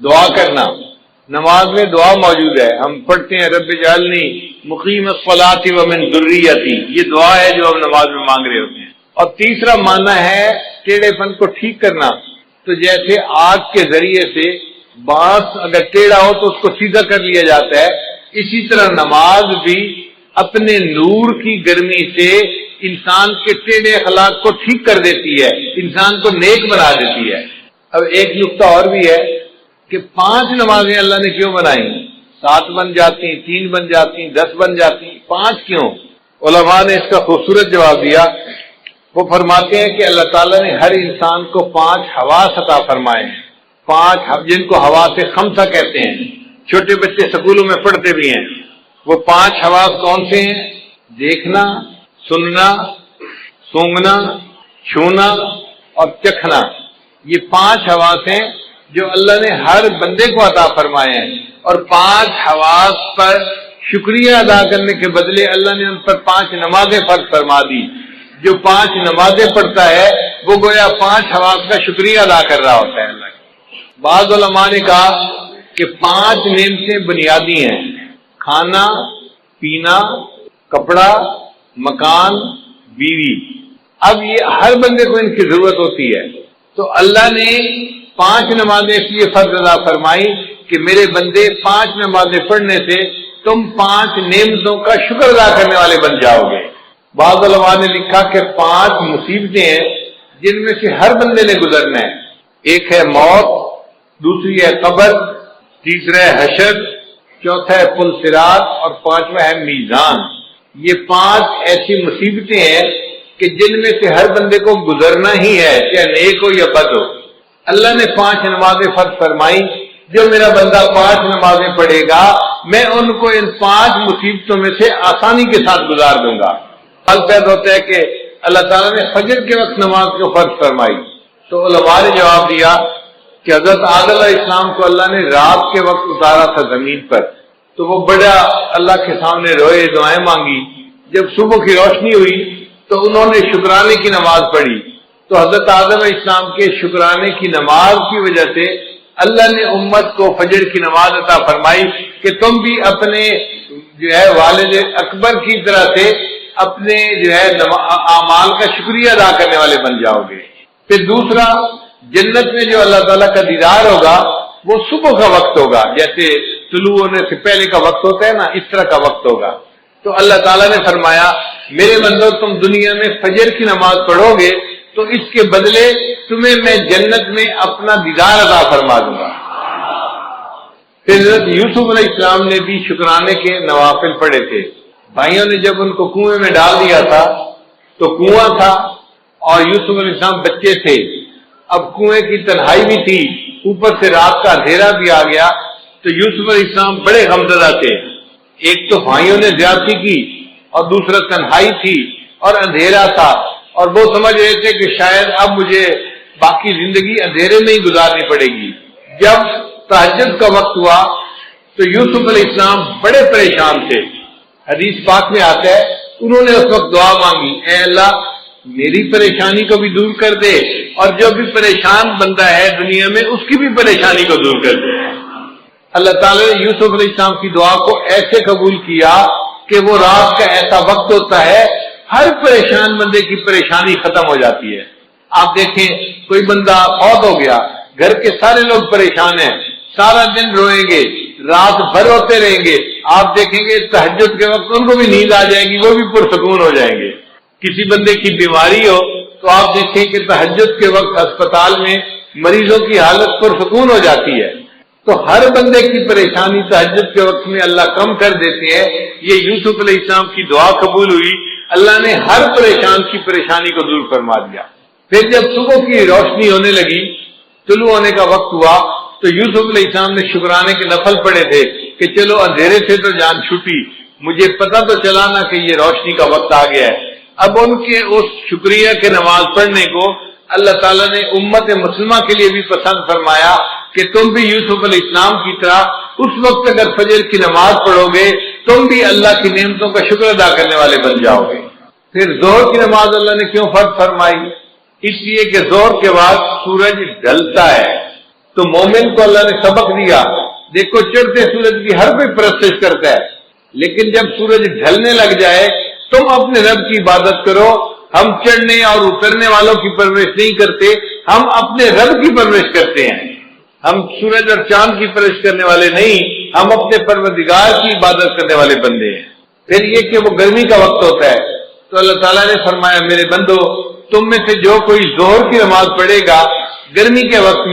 دعا کرنا، نماز میں دعا موجود ہے۔ ہم پڑھتے ہیں رب اجعلنی مقیم الصلاۃ ومن ذریتی، یہ دعا ہے جو ہم نماز میں مانگ رہے ہوتے ہیں۔ اور تیسرا معنی ہے ٹیڑھے پن کو ٹھیک کرنا۔ تو جیسے آگ کے ذریعے سے بانس اگر ٹیڑھا ہو تو اس کو سیدھا کر لیا جاتا ہے، اسی طرح نماز بھی اپنے نور کی گرمی سے انسان کے ٹیڑھے اخلاق کو ٹھیک کر دیتی ہے، انسان کو نیک بنا دیتی ہے۔ اب ایک نقطہ اور بھی ہے کہ 5 نمازیں اللہ نے کیوں بنائی؟ 7 بن جاتی، 3 بن جاتی، 10 بن جاتی، 5 کیوں؟ علماء نے اس کا خوبصورت جواب دیا۔ وہ فرماتے ہیں کہ اللہ تعالیٰ نے ہر انسان کو 5 حواس عطا فرمائے ہیں، 5 جن کو حواس خمسہ کہتے ہیں۔ چھوٹے بچے سکولوں میں پڑھتے بھی ہیں۔ وہ 5 حواس کون سے ہیں؟ دیکھنا، سننا، سونگنا، چھونا اور چکھنا۔ یہ 5 حواس ہیں جو اللہ نے ہر بندے کو عطا فرمائے ہیں، اور 5 حواس پر شکریہ ادا کرنے کے بدلے اللہ نے ان پر 5 نمازیں فرض فرما دی۔ جو 5 نمازیں پڑھتا ہے وہ گویا 5 حواس کا شکریہ ادا کر رہا ہوتا ہے اللہ کا۔ بعض علماء نے کہا کہ 5 نعمتیں بنیادی ہیں: کھانا، پینا، کپڑا، مکان، بیوی۔ اب یہ ہر بندے کو ان کی ضرورت ہوتی ہے، تو اللہ نے 5 نمازیں اس لیے فرض ادا فرمائی کہ میرے بندے 5 نمازیں پڑھنے سے تم 5 نعمتوں کا شکر ادا کرنے والے بن جاؤ گے۔ بعض علماء نے لکھا کہ 5 مصیبتیں ہیں جن میں سے ہر بندے نے گزرنا ہے۔ ایک ہے موت، دوسری ہے قبر، تیسرا ہے حشر، چوتھا ہے پل صراط، اور 5واں ہے میزان۔ یہ 5 ایسی مصیبتیں ہیں کہ جن میں سے ہر بندے کو گزرنا ہی ہے، چاہے نیک ہو یا بد ہو۔ اللہ نے 5 نمازیں فرض فرمائی، جو میرا بندہ 5 نمازیں پڑھے گا میں ان کو ان 5 مصیبتوں میں سے آسانی کے ساتھ گزار دوں گا۔ حل پیدا ہوتا ہے کہ اللہ تعالیٰ نے فجر کے وقت نماز کو فرض فرمائی، تو علماء نے جواب دیا کہ حضرت آدم علیہ السلام کو اللہ نے رات کے وقت اتارا تھا زمین پر، تو وہ بڑا اللہ کے سامنے روئے، دعائیں مانگی۔ جب صبح کی روشنی ہوئی تو انہوں نے شکرانے کی نماز پڑھی، تو حضرت آدم علیہ السلام کے شکرانے کی نماز کی وجہ سے اللہ نے امت کو فجر کی نماز عطا فرمائی کہ تم بھی اپنے جو ہے والد اکبر کی طرح سے اپنے جو ہے اعمال کا شکریہ ادا کرنے والے بن جاؤ گے۔ پھر دوسرا، جنت میں جو اللہ تعالیٰ کا دیدار ہوگا وہ صبح کا وقت ہوگا، جیسے طلوع ہونے سے پہلے کا وقت ہوتا ہے نا، اس طرح کا وقت ہوگا۔ تو اللہ تعالیٰ نے فرمایا میرے بندو تم دنیا میں فجر کی نماز پڑھو گے تو اس کے بدلے تمہیں میں جنت میں اپنا دیدار عطا فرما دوں گا۔ پھر حضرت یوسف علیہ السلام نے بھی شکرانے کے نوافل پڑھے تھے۔ بھائیوں نے جب ان کو کنویں میں ڈال دیا تھا تو کنواں تھا اور یوسف علیہ السلام بچے تھے، اب کنویں کی تنہائی بھی تھی، اوپر سے رات کا اندھیرا بھی آ گیا، تو یوسف علیہ السلام بڑے غمزدہ تھے۔ ایک تو بھائیوں نے زیادتی کی اور دوسرا تنہائی تھی اور اندھیرا تھا، اور وہ سمجھ رہے تھے کہ شاید اب مجھے باقی زندگی اندھیرے میں ہی گزارنی پڑے گی۔ جب تہجد کا وقت ہوا تو یوسف علیہ السلام بڑے پریشان تھے۔ حدیث پاک میں آتا ہے انہوں نے اس وقت دعا مانگی، اے اللہ میری پریشانی کو بھی دور کر دے اور جو بھی پریشان بندہ ہے دنیا میں اس کی بھی پریشانی کو دور کر دے۔ اللہ تعالیٰ نے یوسف علیہ السلام کی دعا کو ایسے قبول کیا کہ وہ رات کا ایسا وقت ہوتا ہے ہر پریشان بندے کی پریشانی ختم ہو جاتی ہے۔ آپ دیکھیں کوئی بندہ فوت ہو گیا، گھر کے سارے لوگ پریشان ہیں، سارا دن روئیں گے، رات بھر روتے رہیں گے، آپ دیکھیں گے تہجد کے وقت ان کو بھی نیند آ جائے گی، وہ بھی پرسکون ہو جائیں گے۔ کسی بندے کی بیماری ہو تو آپ دیکھیں کہ تہجد کے وقت اسپتال میں مریضوں کی حالت پرسکون ہو جاتی ہے۔ تو ہر بندے کی پریشانی تہجد کے وقت میں اللہ کم کر دیتے ہیں۔ یہ یوسف علیہ السلام کی دعا قبول ہوئی، اللہ نے ہر پریشان کی پریشانی کو دور فرما دیا۔ پھر جب صبح کی روشنی ہونے لگی، طلوع ہونے کا وقت ہوا، تو تو یوسف علیہ السلام نے شکرانے کے نفل پڑے تھے کہ چلو اندھیرے سے تو جان چھوٹی، مجھے پتہ تو چلا نا کہ یہ روشنی کا وقت آ گیا ہے۔ اب ان کے اس شکریہ کے نماز پڑھنے کو اللہ تعالیٰ نے امت مسلمہ کے لیے بھی پسند فرمایا کہ تم بھی یوسف علیہ السلام کی طرح اس وقت اگر فجر کی نماز پڑھو گے تم بھی اللہ کی نعمتوں کا شکر ادا کرنے والے بن جاؤ گے۔ پھر ظہر کی نماز اللہ نے کیوں فرض فرمائی؟ اس لیے کہ ظہر کے بعد سورج ڈھلتا ہے، تو مومن کو اللہ نے سبق دیا، دیکھو چڑھتے سورج کی ہر کوئی پرستش کرتا ہے، لیکن جب سورج ڈھلنے لگ جائے تم اپنے رب کی عبادت کرو۔ ہم چڑھنے اور اترنے والوں کی پرورش نہیں کرتے، ہم اپنے رب کی پرورش کرتے ہیں۔ ہم سورج اور چاند کی پرورش کرنے والے نہیں، ہم اپنے پروردگار کی عبادت کرنے والے بندے ہیں۔ پھر یہ کہ وہ گرمی کا وقت ہوتا ہے تو اللہ تعالیٰ نے فرمایا میرے بندو تم میں سے جو کوئی ظہر کی نماز پڑھے گا گرمی کے وقت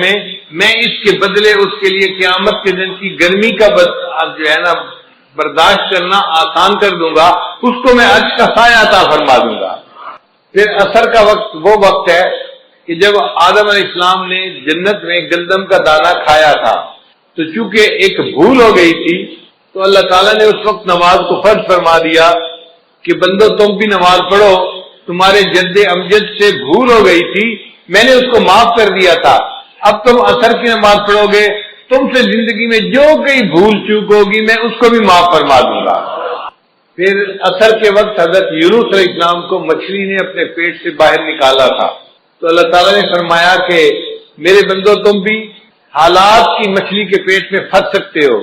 میں اس کے بدلے اس کے لیے قیامت کے دن کی گرمی کا جو ہے نا برداشت کرنا آسان کر دوں گا، اس کو میں اجر کا سایہ عطا فرما دوں گا۔ پھر عصر کا وقت وہ وقت ہے کہ جب آدم علیہ السلام نے جنت میں گندم کا دانہ کھایا تھا تو چونکہ ایک بھول ہو گئی تھی تو اللہ تعالیٰ نے اس وقت نماز کو فرض فرما دیا کہ بندو تم بھی نماز پڑھو، تمہارے جد امجد سے بھول ہو گئی تھی، میں نے اس کو معاف کر دیا تھا، اب تم عصر کی نماز پڑھو گے، تم سے زندگی میں جو کئی بھول چوک ہوگی میں اس کو بھی معاف فرما دوں گا۔ پھر عصر کے وقت حضرت یونس علیہ السلام کو مچھلی نے اپنے پیٹ سے باہر نکالا تھا تو اللہ تعالیٰ نے فرمایا کہ میرے بندو تم بھی حالات کی مچھلی کے پیٹ میں پھنس سکتے ہو۔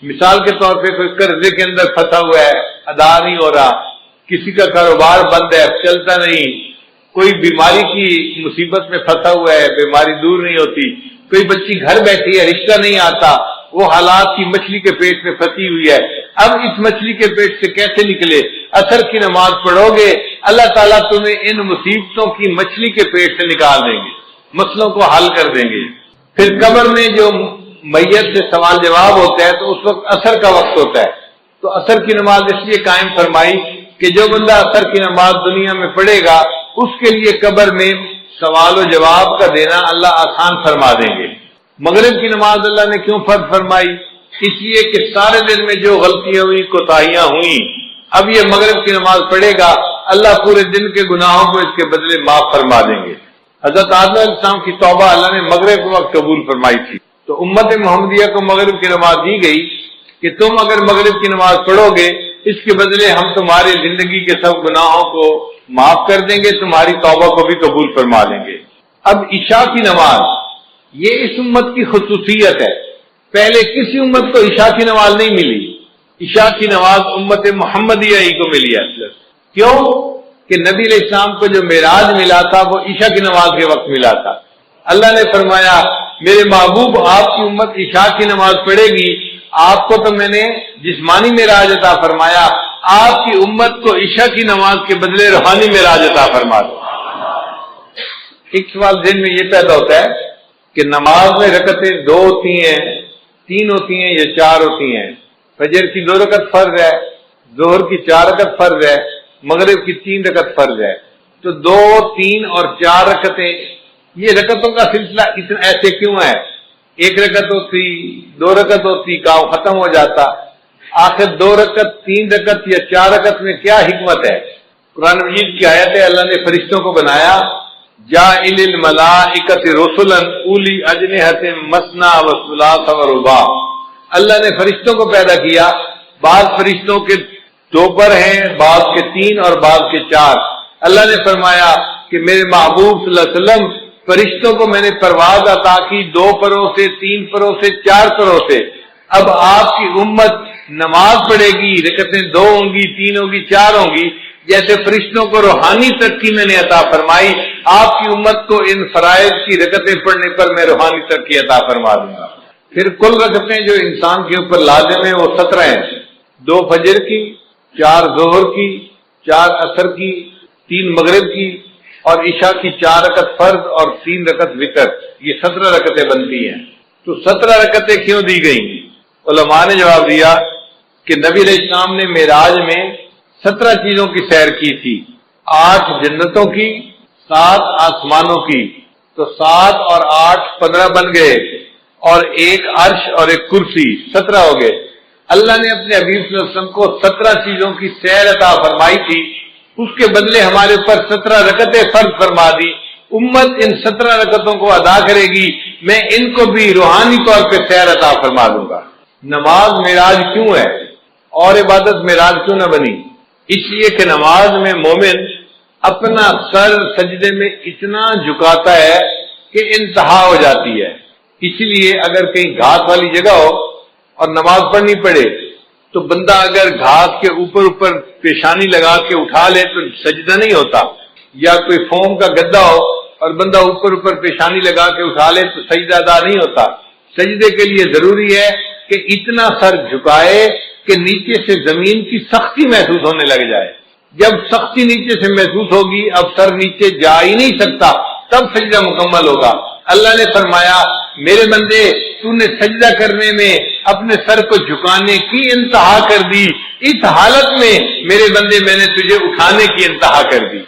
مثال کے طور پہ کوئی قرضے کے اندر پھنسا ہوا ہے، ادا نہیں ہو رہا، کسی کا کاروبار بند ہے، چلتا نہیں، کوئی بیماری کی مصیبت میں پھنسا ہوا ہے، بیماری دور نہیں ہوتی، کوئی بچی گھر بیٹھی ہے، رشتہ نہیں آتا، وہ حالات کی مچھلی کے پیٹ میں پھنسی ہوئی ہے۔ اب اس مچھلی کے پیٹ سے کیسے نکلے؟ عصر کی نماز پڑھو گے اللہ تعالیٰ تمہیں ان مصیبتوں کی مچھلی کے پیٹ سے نکال دیں گے، مسئلوں کو حل کر دیں گے۔ پھر قبر میں جو میت سے سوال جواب ہوتا ہے تو اس وقت عصر کا وقت ہوتا ہے، تو عصر کی نماز اس لیے قائم فرمائی کہ جو بندہ عصر کی نماز دنیا میں پڑھے گا اس کے لیے قبر میں سوال و جواب کا دینا اللہ آسان فرما دیں گے۔ مغرب کی نماز اللہ نے کیوں فرض فرمائی؟ اس لیے کہ سارے دن میں جو غلطیاں ہوئی، کوتاہیاں ہوئیں، اب یہ مغرب کی نماز پڑھے گا اللہ پورے دن کے گناہوں کو اس کے بدلے معاف فرما دیں گے۔ حضرت آدم علیہ السلام کی توبہ اللہ نے مغرب کے وقت قبول فرمائی تھی، تو امت محمدیہ کو مغرب کی نماز دی گئی کہ تم اگر مغرب کی نماز پڑھو گے اس کے بدلے ہم تمہاری زندگی کے سب گناہوں کو معاف کر دیں گے، تمہاری توبہ کو بھی قبول فرما لیں گے۔ اب عشاء کی نماز یہ اس امت کی خصوصیت ہے، پہلے کسی امت کو عشاء کی نماز نہیں ملی، عشاء کی نماز امت محمدیہ ہی کو ملی ہے۔ کیوں کہ نبی علیہ السلام کو جو معراج ملا تھا وہ عشاء کی نماز کے وقت ملا تھا۔ اللہ نے فرمایا میرے محبوب آپ کی امت عشاء کی نماز پڑھے گی، آپ کو تو میں نے جسمانی معراج عطا فرمایا، آپ کی امت کو عشاء کی نماز کے بدلے روحانی معراج عطا فرما دو۔ ایک سوال ذہن میں یہ پیدا ہوتا ہے کہ نماز میں رکعتیں 2 ہوتی ہیں، 3 ہوتی ہیں یا 4 ہوتی ہیں؟ فجر کی 2 رکعت فرض ہے، ظہر کی 4 رکعت فرض ہے، مغرب کی 3 رکعت فرض ہے، تو 2، 3 اور 4 رکعتیں، یہ رکعتوں کا سلسلہ اتنا ایسے کیوں ہے؟ 1 رکعت ہوتی، 2 رکعت ہوتی، کام ختم ہو جاتا، آخر 2 رکعت، 3 رکعت یا 4 رکعت میں کیا حکمت ہے؟ قرآن مجید کی آیت ہے اللہ نے فرشتوں کو بنایا جاعل الملائکۃ رسلا اولی اجنحۃ مثنی و ثلاث و رباع، اللہ نے فرشتوں کو پیدا کیا، بعض فرشتوں کے 2 پر ہیں، بعض کے 3 اور بعض کے 4۔ اللہ نے فرمایا کہ میرے محبوب صلی اللہ علیہ وسلم فرشتوں کو میں نے پرواز عطا کی 2 پروں سے، 3 پروں سے، 4 پروں سے۔ اب آپ کی امت نماز پڑھے گی، رکعتیں 2 ہوں گی، 3 ہوگی، 4 ہوں گی، جیسے فرشتوں کو روحانی ترقی میں نے عطا فرمائی، آپ کی امت کو ان فرائض کی رکعتیں پڑھنے پر میں روحانی ترقی عطا فرما دوں گا۔ پھر کل رکعتیں جو انسان کے اوپر لازم ہیں وہ 17 ہیں، 2 فجر کی، 4 ظہر کی، 4 عصر کی، 3 مغرب کی، اور عشاء کی 4 رکعت فرض اور 3 رکعت وتر، یہ 17 رکعتیں بنتی ہیں۔ تو 17 رکعتیں کیوں دی گئیں؟ علماء نے جواب دیا کہ نبی علیہ السلام نے معراج میں 17 چیزوں کی سیر کی تھی، 8 جنتوں کی، 7 آسمانوں کی، تو 7 اور 8 15 بن گئے، اور ایک عرش اور ایک کرسی، 17 ہو گئے۔ اللہ نے اپنے حبیب صلی اللہ علیہ وسلم کو 17 چیزوں کی سیر عطا فرمائی تھی، اس کے بدلے ہمارے اوپر 17 رکعتیں فرض فرما دی۔ امت ان 17 رکعتوں کو ادا کرے گی، میں ان کو بھی روحانی طور پہ سیر عطا فرما دوں گا۔ نماز معراج کیوں ہے اور عبادت معراج کیوں نہ بنی؟ اس لیے کہ نماز میں مومن اپنا سر سجدے میں اتنا جھکاتا ہے کہ انتہا ہو جاتی ہے۔ اسی لیے اگر کہیں گھاس والی جگہ ہو اور نماز پڑھنی پڑے تو بندہ اگر گھاس کے اوپر پیشانی لگا کے اٹھا لے تو سجدہ نہیں ہوتا، یا کوئی فوم کا گدا ہو اور بندہ اوپر پیشانی لگا کے اٹھا لے تو سجدہ ادا نہیں ہوتا۔ سجدے کے لیے ضروری ہے کہ اتنا سر جھکائے کہ نیچے سے زمین کی سختی محسوس ہونے لگ جائے۔ جب سختی نیچے سے محسوس ہوگی، اب سر نیچے جا ہی نہیں سکتا، تب سجدہ مکمل ہوگا۔ اللہ نے فرمایا میرے بندے تو نے سجدہ کرنے میں اپنے سر کو جھکانے کی انتہا کر دی، اس حالت میں میرے بندے میں نے تجھے اٹھانے کی انتہا کر دی،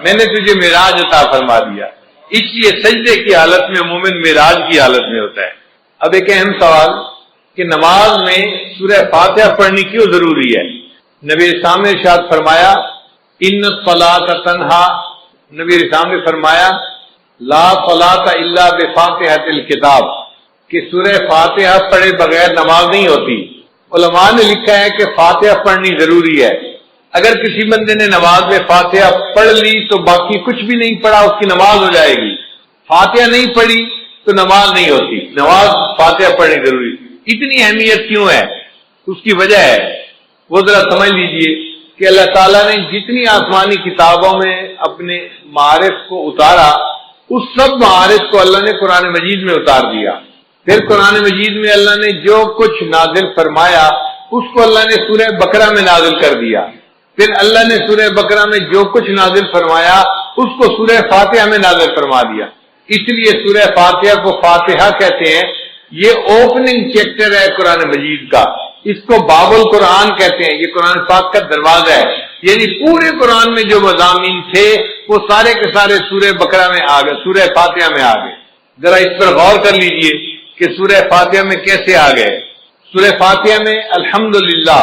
میں نے تجھے معراج عطا فرما دیا۔ اس لیے سجدے کی حالت میں مومن معراج کی حالت میں ہوتا ہے۔ اب ایک اہم سوال کہ نماز میں سورہ فاتحہ پڑھنی کیوں ضروری ہے؟ نبی اسلام نے ارشاد فرمایا ان الصلاۃ تنہا، نبی اسلام نے فرمایا لا صلاۃ الا بفاتحۃ الکتاب، کہ سورہ فاتحہ پڑھے بغیر نماز نہیں ہوتی۔ علماء نے لکھا ہے کہ فاتحہ پڑھنی ضروری ہے۔ اگر کسی بندے نے نماز میں فاتحہ پڑھ لی تو باقی کچھ بھی نہیں پڑھا، اس کی نماز ہو جائے گی۔ فاتحہ نہیں پڑھی تو نماز نہیں ہوتی، نماز فاتحہ پڑھنی ضروری۔ اتنی اہمیت کیوں ہے؟ اس کی وجہ ہے، وہ ذرا سمجھ لیجئے کہ اللہ تعالیٰ نے جتنی آسمانی کتابوں میں اپنے معارف کو اتارا، اس سب معارف کو اللہ نے قرآن مجید میں اتار دیا۔ پھر قرآن مجید میں اللہ نے جو کچھ نازل فرمایا اس کو اللہ نے سورہ بقرہ میں نازل کر دیا۔ پھر اللہ نے سورہ بقرہ میں جو کچھ نازل فرمایا اس کو سورہ فاتحہ میں نازل فرما دیا۔ اس لیے سورہ فاتحہ کو فاتحہ کہتے ہیں۔ یہ اوپننگ چیپٹر ہے قرآن مجید کا، اس کو باب القرآن کہتے ہیں۔ یہ قرآن پاک کا دروازہ ہے، یعنی پورے قرآن میں جو مضامین تھے وہ سارے کے سارے سورہ بقرہ میں آ گئے، سورہ فاتحہ میں آ گئے۔ ذرا اس پر غور کر لیجئے کہ سورہ فاتحہ میں کیسے آ گئے۔ سورہ فاتحہ میں الحمدللہ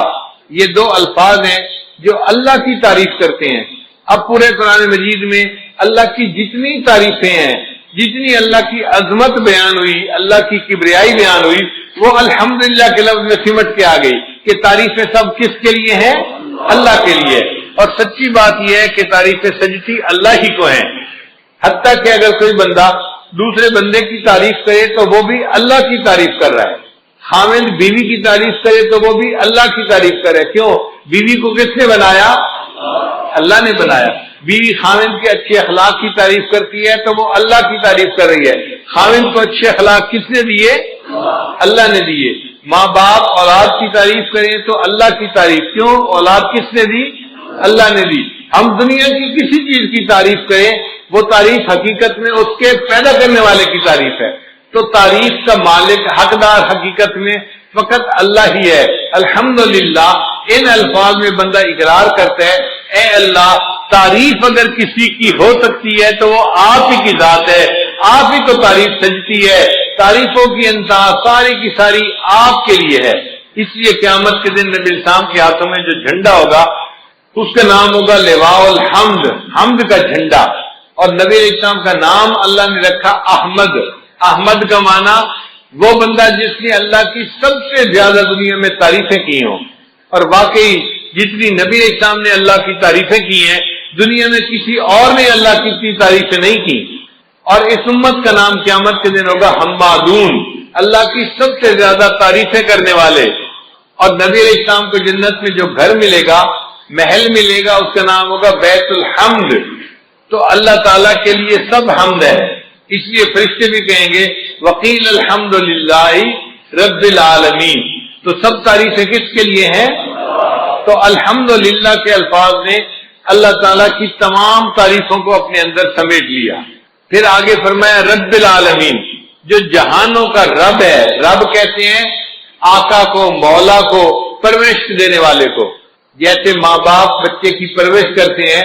یہ دو الفاظ ہیں جو اللہ کی تعریف کرتے ہیں۔ اب پورے قرآن مجید میں اللہ کی جتنی تعریفیں ہیں، جتنی اللہ کی عظمت بیان ہوئی، اللہ کی کبریائی بیان ہوئی، وہ الحمدللہ کے لفظ میں سمٹ کے آ گئی کہ تعریفیں سب کس کے لیے ہیں؟ اللہ کے لیے۔ اور سچی بات یہ ہے کہ تعریفیں سجتی اللہ ہی کو ہیں، حتیٰ کہ اگر کوئی بندہ دوسرے بندے کی تعریف کرے تو وہ بھی اللہ کی تعریف کر رہا ہے۔ خاوند بیوی کی تعریف کرے تو وہ بھی اللہ کی تعریف کرے۔ کیوں؟ بیوی کو کس نے بنایا؟ اللہ نے بنایا۔ بیوی خاوند کے اچھے اخلاق کی تعریف کرتی ہے تو وہ اللہ کی تعریف کر رہی ہے۔ خاوند کو اچھے اخلاق کس نے دیے؟ اللہ نے دیے۔ ماں باپ اولاد کی تعریف کریں تو اللہ کی تعریف، کیوں؟ اولاد کس نے دی؟ اللہ نے دی۔ ہم دنیا کی کسی چیز کی تعریف کریں، وہ تعریف حقیقت میں اس کے پیدا کرنے والے کی تعریف ہے۔ تو تعریف کا مالک، حقدار حقیقت میں فقط اللہ ہی ہے۔ الحمدللہ ان الفاظ میں بندہ اقرار کرتا ہے اے اللہ، تعریف اگر کسی کی ہو سکتی ہے تو وہ آپ ہی کی ذات ہے، آپ ہی کو تعریف سجتی ہے۔ تعریفوں کی انتہا ساری کی ساری آپ کے لیے ہے۔ اس لیے قیامت کے دن نبی اسلام کے ہاتھوں میں جو جھنڈا ہوگا اس کا نام ہوگا لواء الحمد، حمد کا جھنڈا۔ اور نبی اسلام کا نام اللہ نے رکھا احمد۔ احمد کا معنی وہ بندہ جس نے اللہ کی سب سے زیادہ دنیا میں تعریفیں کی ہوں۔ اور واقعی جتنی نبی اسلام نے اللہ کی تعریفیں کی ہیں، دنیا میں کسی اور نے اللہ کی اتنی تعریفیں نہیں کی۔ اور اس امت کا نام قیامت کے دن ہوگا حمادون، اللہ کی سب سے زیادہ تعریفیں کرنے والے۔ اور نبی اسلام کو جنت میں جو گھر ملے گا، محل ملے گا، اس کا نام ہوگا بیت الحمد۔ تو اللہ تعالیٰ کے لیے سب حمد ہے۔ اس لیے فرشتے بھی کہیں گے وقیل الحمدللہ رب العالمین۔ تو سب تعریفیں کس کے لیے ہیں؟ تو الحمدللہ کے الفاظ نے اللہ تعالیٰ کی تمام تعریفوں کو اپنے اندر سمیٹ لیا۔ پھر آگے فرمایا رب العالمین، جو جہانوں کا رب ہے۔ رب کہتے ہیں آقا کو، مولا کو، پرورش دینے والے کو۔ جیسے ماں باپ بچے کی پرورش کرتے ہیں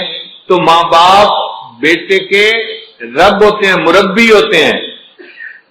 تو ماں باپ بیٹے کے رب ہوتے ہیں، مربی ہوتے ہیں۔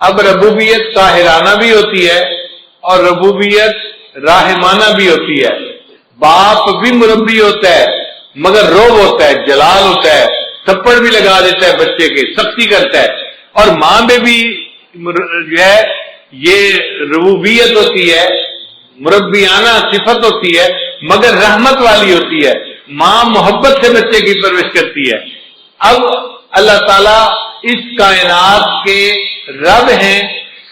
اب ربوبیت قاہرانہ بھی ہوتی ہے اور ربوبیت راحمانہ بھی ہوتی ہے. باپ بھی مربی ہوتا ہے مگر روب ہوتا ہے، جلال ہوتا ہے، تھپڑ بھی لگا دیتا ہے بچے کے، سختی کرتا ہے. اور ماں میں بھی جو ہے یہ ربوبیت ہوتی ہے، مربیانہ صفت ہوتی ہے مگر رحمت والی ہوتی ہے. ماں محبت سے بچے کی پرورش کرتی ہے. اب اللہ تعالیٰ اس کائنات کے رب ہیں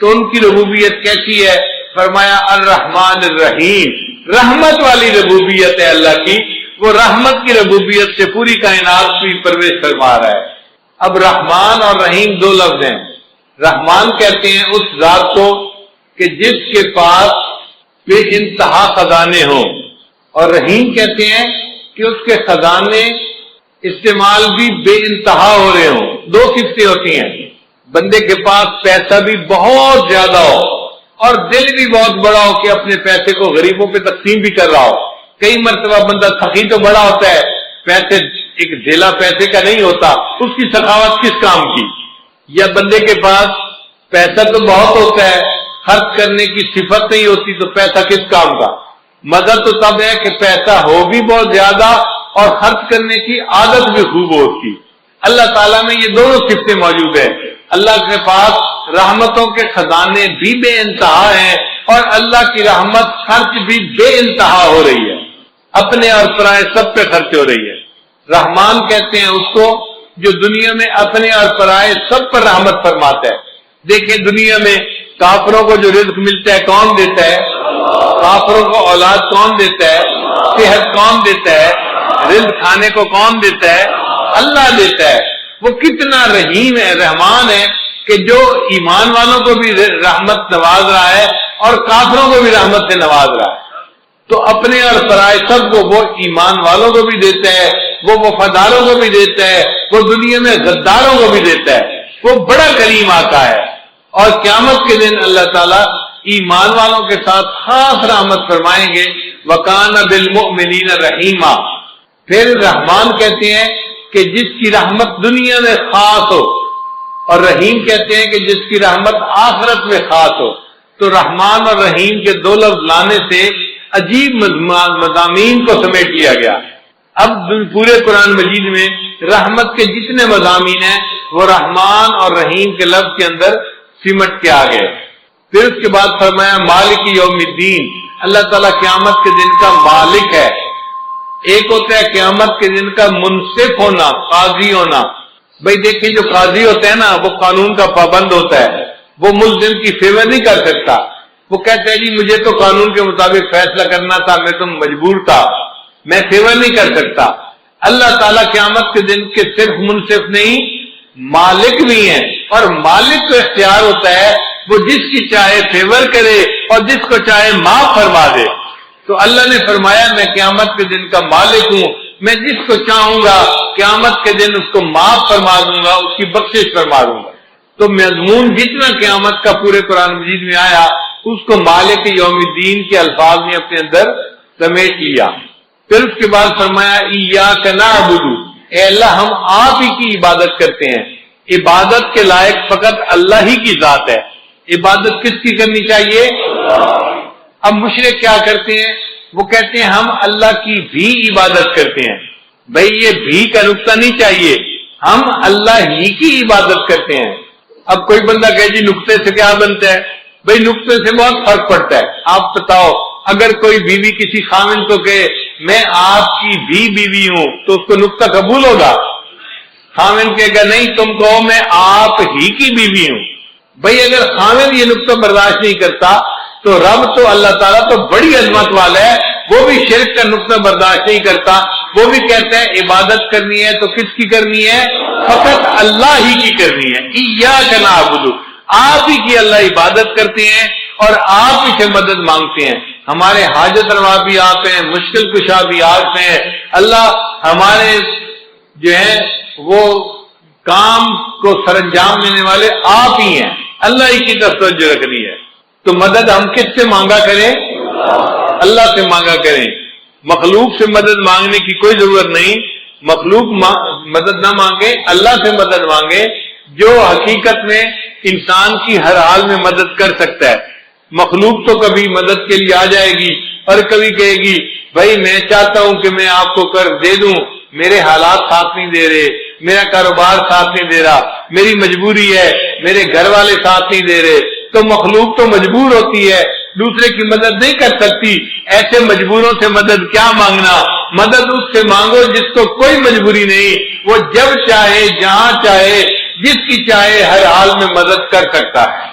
تو ان کی ربوبیت کیسی ہے؟ فرمایا الرحمن الرحیم، رحمت والی ربوبیت ہے اللہ کی. وہ رحمت کی ربوبیت سے پوری کائنات کی پرورش فرما رہا ہے. اب رحمان اور رحیم دو لفظ ہیں. رحمان کہتے ہیں اس ذات کو کہ جس کے پاس بے انتہا خزانے ہوں، اور رحیم کہتے ہیں کہ اس کے خزانے استعمال بھی بے انتہا ہو رہے ہوں. دو صفتیں ہوتی ہیں، بندے کے پاس پیسہ بھی بہت زیادہ ہو اور دل بھی بہت بڑا ہو کہ اپنے پیسے کو غریبوں پہ تقسیم بھی کر رہا ہو. کئی مرتبہ بندہ سخی تو بڑا ہوتا ہے، پیسے ایک ڈھیلا پیسے کا نہیں ہوتا، اس کی سخاوت کس کام کی؟ یا بندے کے پاس پیسہ تو بہت ہوتا ہے، خرچ کرنے کی صفت نہیں ہوتی تو پیسہ کس کام کا؟ مزہ تو تب ہے کہ پیسہ ہو بھی بہت زیادہ اور خرچ کرنے کی عادت بھی خوب ہوتی. اللہ تعالیٰ میں یہ دونوں صفتیں موجود ہیں. اللہ کے پاس رحمتوں کے خزانے بھی بے انتہا ہیں اور اللہ کی رحمت خرچ بھی بے انتہا ہو رہی ہے، اپنے اور پرائے سب پہ خرچ ہو رہی ہے. رحمان کہتے ہیں اس کو جو دنیا میں اپنے اور پرائے سب پر رحمت فرماتا ہے. دیکھیں دنیا میں کافروں کو جو رزق ملتا ہے کون دیتا ہے؟ کافروں کو اولاد کون دیتا ہے؟ صحت کون دیتا ہے؟ رزق کھانے کو کون دیتا ہے؟ اللہ دیتا ہے. وہ کتنا رحیم ہے، رحمان ہے کہ جو ایمان والوں کو بھی رحمت نواز رہا ہے اور کافروں کو بھی رحمت سے نواز رہا ہے. تو اپنے اور پرائے سب کو وہ ایمان والوں کو بھی دیتا ہے، وہ وفاداروں کو بھی دیتا ہے، وہ دنیا میں غداروں کو بھی دیتا ہے. وہ بڑا کریم آقا ہے. اور قیامت کے دن اللہ تعالیٰ ایمان والوں کے ساتھ خاص رحمت فرمائیں گے. وَكَانَ بِالْمُؤْمِنِينَ رَحِيمًا. پھر رحمان کہتے ہیں کہ جس کی رحمت دنیا میں خاص ہو، اور رحیم کہتے ہیں کہ جس کی رحمت آخرت میں خاص ہو. تو رحمان اور رحیم کے دو لفظ لانے سے عجیب مضامین کو سمیٹ لیا گیا. اب پورے قرآن مجید میں رحمت کے جتنے مضامین ہیں وہ رحمان اور رحیم کے لفظ کے اندر سمٹ کے آ گئے. پھر اس کے بعد فرمایا مالک یوم الدین. اللہ تعالیٰ قیامت کے دن کا مالک ہے. ایک ہوتا ہے قیامت کے دن کا منصف ہونا، قاضی ہونا. بھائی دیکھیں جو قاضی ہوتا ہے نا وہ قانون کا پابند ہوتا ہے، وہ ملزم کی فیور نہیں کر سکتا. وہ کہتا ہے جی مجھے تو قانون کے مطابق فیصلہ کرنا تھا، میں تو مجبور تھا، میں فیور نہیں کر سکتا. اللہ تعالیٰ قیامت کے دن کے صرف منصف نہیں مالک بھی ہیں، اور مالک کو اختیار ہوتا ہے وہ جس کی چاہے فیور کرے اور جس کو چاہے معاف فرما دے. تو اللہ نے فرمایا میں قیامت کے دن کا مالک ہوں، میں جس کو چاہوں گا قیامت کے دن اس کو معاف فرما دوں گا، اس کی بخشش فرما دوں گا. تو مضمون جتنا قیامت کا پورے قرآن مجید میں آیا اس کو مالک یوم الدین کے الفاظ میں اپنے اندر سمیٹ لیا. پھر اس کے بعد فرمایا ایاک نعبد، اے اللہ ہم آپ ہی کی عبادت کرتے ہیں. عبادت کے لائق فقط اللہ ہی کی ذات ہے. عبادت کس کی کرنی چاہیے؟ اب مشرک کیا کرتے ہیں؟ وہ کہتے ہیں ہم اللہ کی بھی عبادت کرتے ہیں. بھائی یہ بھی کا نقطہ نہیں چاہیے، ہم اللہ ہی کی عبادت کرتے ہیں. اب کوئی بندہ کہے جی نقطے سے کیا بنتا ہے؟ بھائی نقطے سے بہت فرق پڑتا ہے. آپ بتاؤ اگر کوئی بیوی کسی خاوند کو کہے میں آپ کی بھی بیوی ہوں تو اس کو نقطہ قبول ہوگا؟ خاوند کہے گا نہیں تم کہو میں آپ ہی کی بیوی ہوں. بھائی اگر خاوند یہ نقطہ برداشت نہیں کرتا تو رب تو اللہ تعالیٰ تو بڑی عظمت والا ہے، وہ بھی شرک کا نقطہ برداشت نہیں کرتا. وہ بھی کہتا ہے عبادت کرنی ہے تو کس کی کرنی ہے؟ فقط اللہ ہی کی کرنی ہے. ایاک نعبد، آپ ہی کی اللہ عبادت کرتے ہیں اور آپ ہی سے مدد مانگتے ہیں. ہمارے حاجت روا بھی آپ ہیں، مشکل کشا بھی آپ ہیں. اللہ ہمارے جو ہیں وہ کام کو سر انجام دینے والے آپ ہی ہیں. اللہ ہی کی طرف توجہ رکھنی ہے. تو مدد ہم کس سے مانگا کریں؟ اللہ سے مانگا کریں. مخلوق سے مدد مانگنے کی کوئی ضرورت نہیں. مخلوق مدد نہ مانگے، اللہ سے مدد مانگے جو حقیقت میں انسان کی ہر حال میں مدد کر سکتا ہے. مخلوق تو کبھی مدد کے لیے آ جائے گی اور کبھی کہے گی بھائی میں چاہتا ہوں کہ میں آپ کو قرض دے دوں، میرے حالات ساتھ نہیں دے رہے، میرا کاروبار ساتھ نہیں دے رہا، میری مجبوری ہے، میرے گھر والے ساتھ نہیں دے رہے. تو مخلوق تو مجبور ہوتی ہے، دوسرے کی مدد نہیں کر سکتی. ایسے مجبوروں سے مدد کیا مانگنا، مدد اس سے مانگو جس کو کوئی مجبوری نہیں، وہ جب چاہے جہاں چاہے جس کی چاہے ہر حال میں مدد کر سکتا ہے.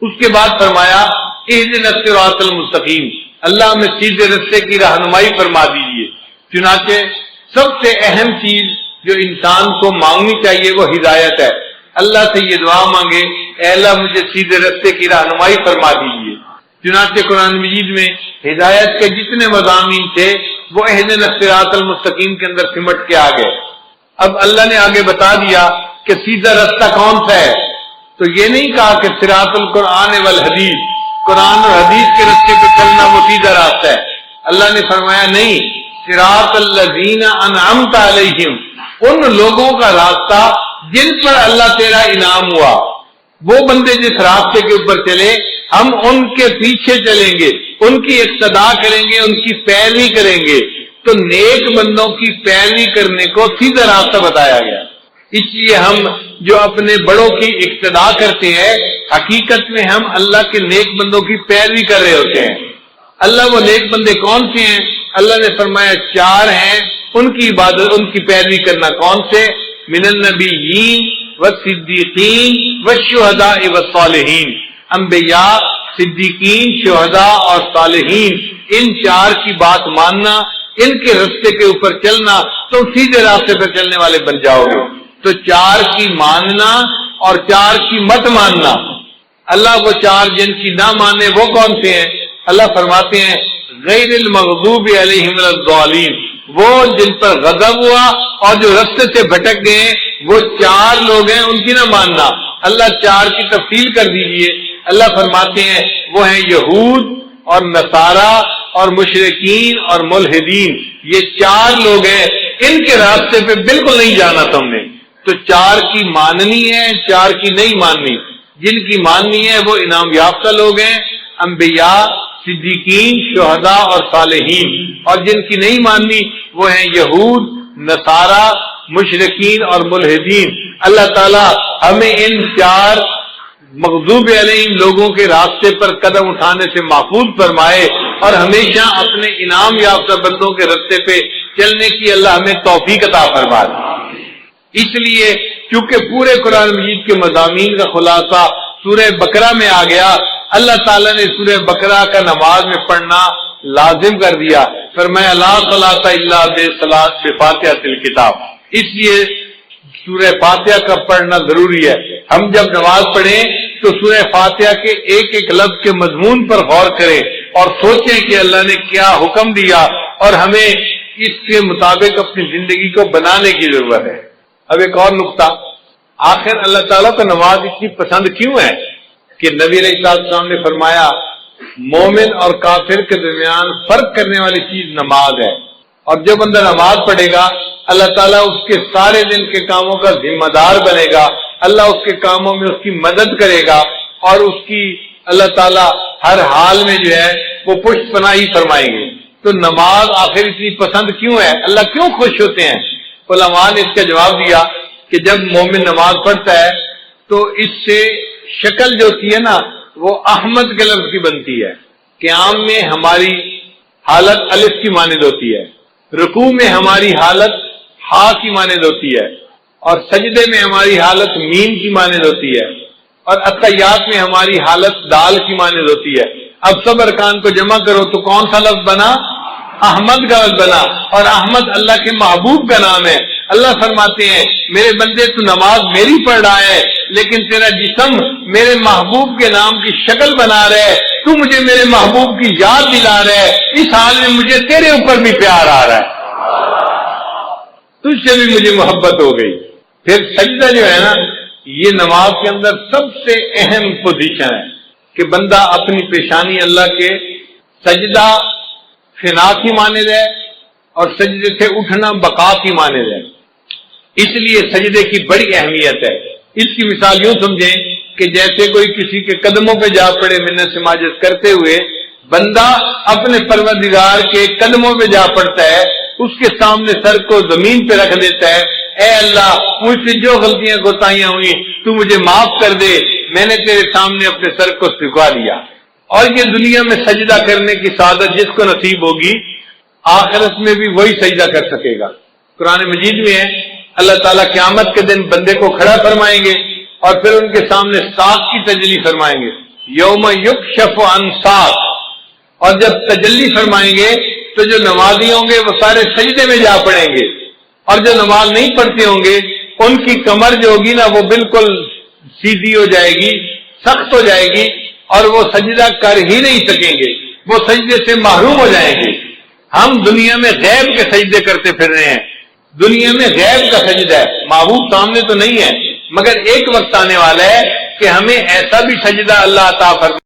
اس کے بعد فرمایا اہدنا الصراط المستقیم، اللہ ہمیں سیدھے راستے کی رہنمائی فرما دیجیے. چنانچہ سب سے اہم چیز جو انسان کو مانگنی چاہیے وہ ہدایت ہے. اللہ سے یہ دعا مانگے اے اللہ مجھے سیدھے راستے کی رہنمائی فرما دیجیے. چنانچہ قرآن مجید میں ہدایت کے جتنے مضامین تھے وہ اہدنا الصراط المستقیم کے اندر سمٹ کے آ گئے. اب اللہ نے آگے بتا دیا کہ سیدھا راستہ کون سا ہے. تو یہ نہیں کہا کہ صراط القرآن والحدیث، قرآن اور حدیث کے راستے پہ چلنا وہ سیدھا راستہ ہے. اللہ نے فرمایا نہیں، صراط الذین انعمت علیہم، ان لوگوں کا راستہ جن پر اللہ تیرا انعام ہوا. وہ بندے جس راستے کے اوپر چلے ہم ان کے پیچھے چلیں گے، ان کی اقتداء کریں گے، ان کی پیروی کریں گے. تو نیک بندوں کی پیروی کرنے کو سیدھا راستہ بتایا گیا. اس لیے ہم جو اپنے بڑوں کی اقتداء کرتے ہیں حقیقت میں ہم اللہ کے نیک بندوں کی پیروی کر رہے ہوتے ہیں. اللہ وہ نیک بندے کون سے ہیں؟ اللہ نے فرمایا 4 ہیں، ان کی عبادت ان کی پیروی کرنا. کون سے؟ من النبیین والصدیقین والشہداء والصالحین. انبیاء، صدیقین، شہداء اور صالحین، ان 4 کی بات ماننا، ان کے راستے کے اوپر چلنا، تو سیدھے راستے پر چلنے والے بن جاؤ گے. تو 4 کی ماننا اور 4 کی مت ماننا. اللہ وہ 4 جن کی نہ مانے وہ کون سے ہیں؟ اللہ فرماتے ہیں غیر المغضوب علیہم ولا الضالین، وہ جن پر غضب ہوا اور جو راستے سے بھٹک گئے وہ 4 لوگ ہیں، ان کی نہ ماننا. اللہ 4 کی تفصیل کر دیجئے. اللہ فرماتے ہیں وہ ہیں یہود اور نصارہ اور مشرکین اور ملحدین. یہ 4 لوگ ہیں، ان کے راستے پہ بالکل نہیں جانا تم نے. تو 4 کی ماننی ہے، 4 کی نہیں ماننی. جن کی ماننی ہے وہ انعام یافتہ لوگ ہیں، انبیاء، صدیقین، شہداء اور صالحین. اور جن کی نہیں ماننی وہ ہیں یہود، نصارہ، مشرکین اور ملحدین. اللہ تعالی ہمیں ان 4 مغضوب علیہم لوگوں کے راستے پر قدم اٹھانے سے محفوظ فرمائے اور ہمیشہ اپنے انعام یافتہ بندوں کے راستے پہ چلنے کی اللہ ہمیں توفیق عطا فرمائے. اس لیے چونکہ پورے قرآن مجید کے مضامین کا خلاصہ سورہ بقرہ میں آ گیا، اللہ تعالیٰ نے سورہ بقرہ کا نماز میں پڑھنا لازم کر دیا. فرمایا لا صلاۃ الا بفاتحۃ الکتاب. اس لیے سورہ فاتحہ کا پڑھنا ضروری ہے. ہم جب نماز پڑھیں تو سورہ فاتحہ کے ایک ایک لفظ کے مضمون پر غور کریں اور سوچیں کہ اللہ نے کیا حکم دیا اور ہمیں اس کے مطابق اپنی زندگی کو بنانے کی ضرورت ہے. اب ایک اور نقطہ، آخر اللہ تعالیٰ کو نماز اتنی پسند کیوں ہے کہ نبی علیہ السلام نے فرمایا مومن اور کافر کے درمیان فرق کرنے والی چیز نماز ہے. اور جو بندہ نماز پڑھے گا اللہ تعالیٰ اس کے سارے دن کے کاموں کا ذمہ دار بنے گا. اللہ اس کے کاموں میں اس کی مدد کرے گا اور اس کی اللہ تعالیٰ ہر حال میں جو ہے وہ پشت پناہی فرمائیں گے. تو نماز آخر اتنی پسند کیوں ہے؟ اللہ کیوں خوش ہوتے ہیں؟ علماء نے اس کا جواب دیا کہ جب مومن نماز پڑھتا ہے تو اس سے شکل جو ہوتی ہے نا وہ احمد کے لفظ کی بنتی ہے. قیام میں ہماری حالت الف کی مانند ہوتی ہے، رکوع میں ہماری حالت ہا کی مانند ہوتی ہے، اور سجدے میں ہماری حالت میم کی مانند ہوتی ہے، اور اتحیات میں ہماری حالت دال کی مانند ہوتی ہے. اب سب ارکان کو جمع کرو تو کون سا لفظ بنا؟ احمد کا لفظ بنا. اور احمد اللہ کے محبوب کا نام ہے. اللہ فرماتے ہیں میرے بندے تو نماز میری پڑھ رہا ہے لیکن تیرا جسم میرے محبوب کے نام کی شکل بنا رہا ہے، تو مجھے میرے محبوب کی یاد دلا رہا ہے. اس حال میں مجھے تیرے اوپر بھی پیار آ رہا ہے، تجھ سے بھی مجھے محبت ہو گئی. پھر سجدہ جو ہے نا یہ نماز کے اندر سب سے اہم پوزیشن ہے کہ بندہ اپنی پیشانی اللہ کے سجدہ فنا کی مانند ہے اور سجدے سے اٹھنا بقا کی مانند ہے. اس لیے سجدے کی بڑی اہمیت ہے. اس کی مثال یوں سمجھیں کہ جیسے کوئی کسی کے قدموں پہ جا پڑے منت سماجت کرتے ہوئے، بندہ اپنے پروردگار کے قدموں پہ جا پڑتا ہے، اس کے سامنے سر کو زمین پہ رکھ دیتا ہے، اے اللہ مجھ سے جو غلطیاں کوتاہیاں ہوئی تو مجھے معاف کر دے، میں نے تیرے سامنے اپنے سر کو جھکا دیا۔ اور یہ دنیا میں سجدہ کرنے کی سعادت جس کو نصیب ہوگی، آخرت میں بھی وہی سجدہ کر سکے گا۔ قرآن مجید میں ہے اللہ تعالیٰ قیامت کے دن بندے کو کھڑا فرمائیں گے اور پھر ان کے سامنے ساق کی تجلی فرمائیں گے، یوم یکشف عن ساق، اور جب تجلی فرمائیں گے تو جو نمازی ہوں گے وہ سارے سجدے میں جا پڑیں گے، اور جو نماز نہیں پڑھتے ہوں گے ان کی کمر جو ہوگی نا وہ بالکل سیدھی ہو جائے گی، سخت ہو جائے گی، اور وہ سجدہ کر ہی نہیں سکیں گے، وہ سجدے سے محروم ہو جائیں گے۔ ہم دنیا میں غیب کے سجدے کرتے پھر رہے ہیں، دنیا میں غیب کا سجدہ ہے، معبود سامنے تو نہیں ہے، مگر ایک وقت آنے والا ہے کہ ہمیں ایسا بھی سجدہ اللہ عطا فرمائے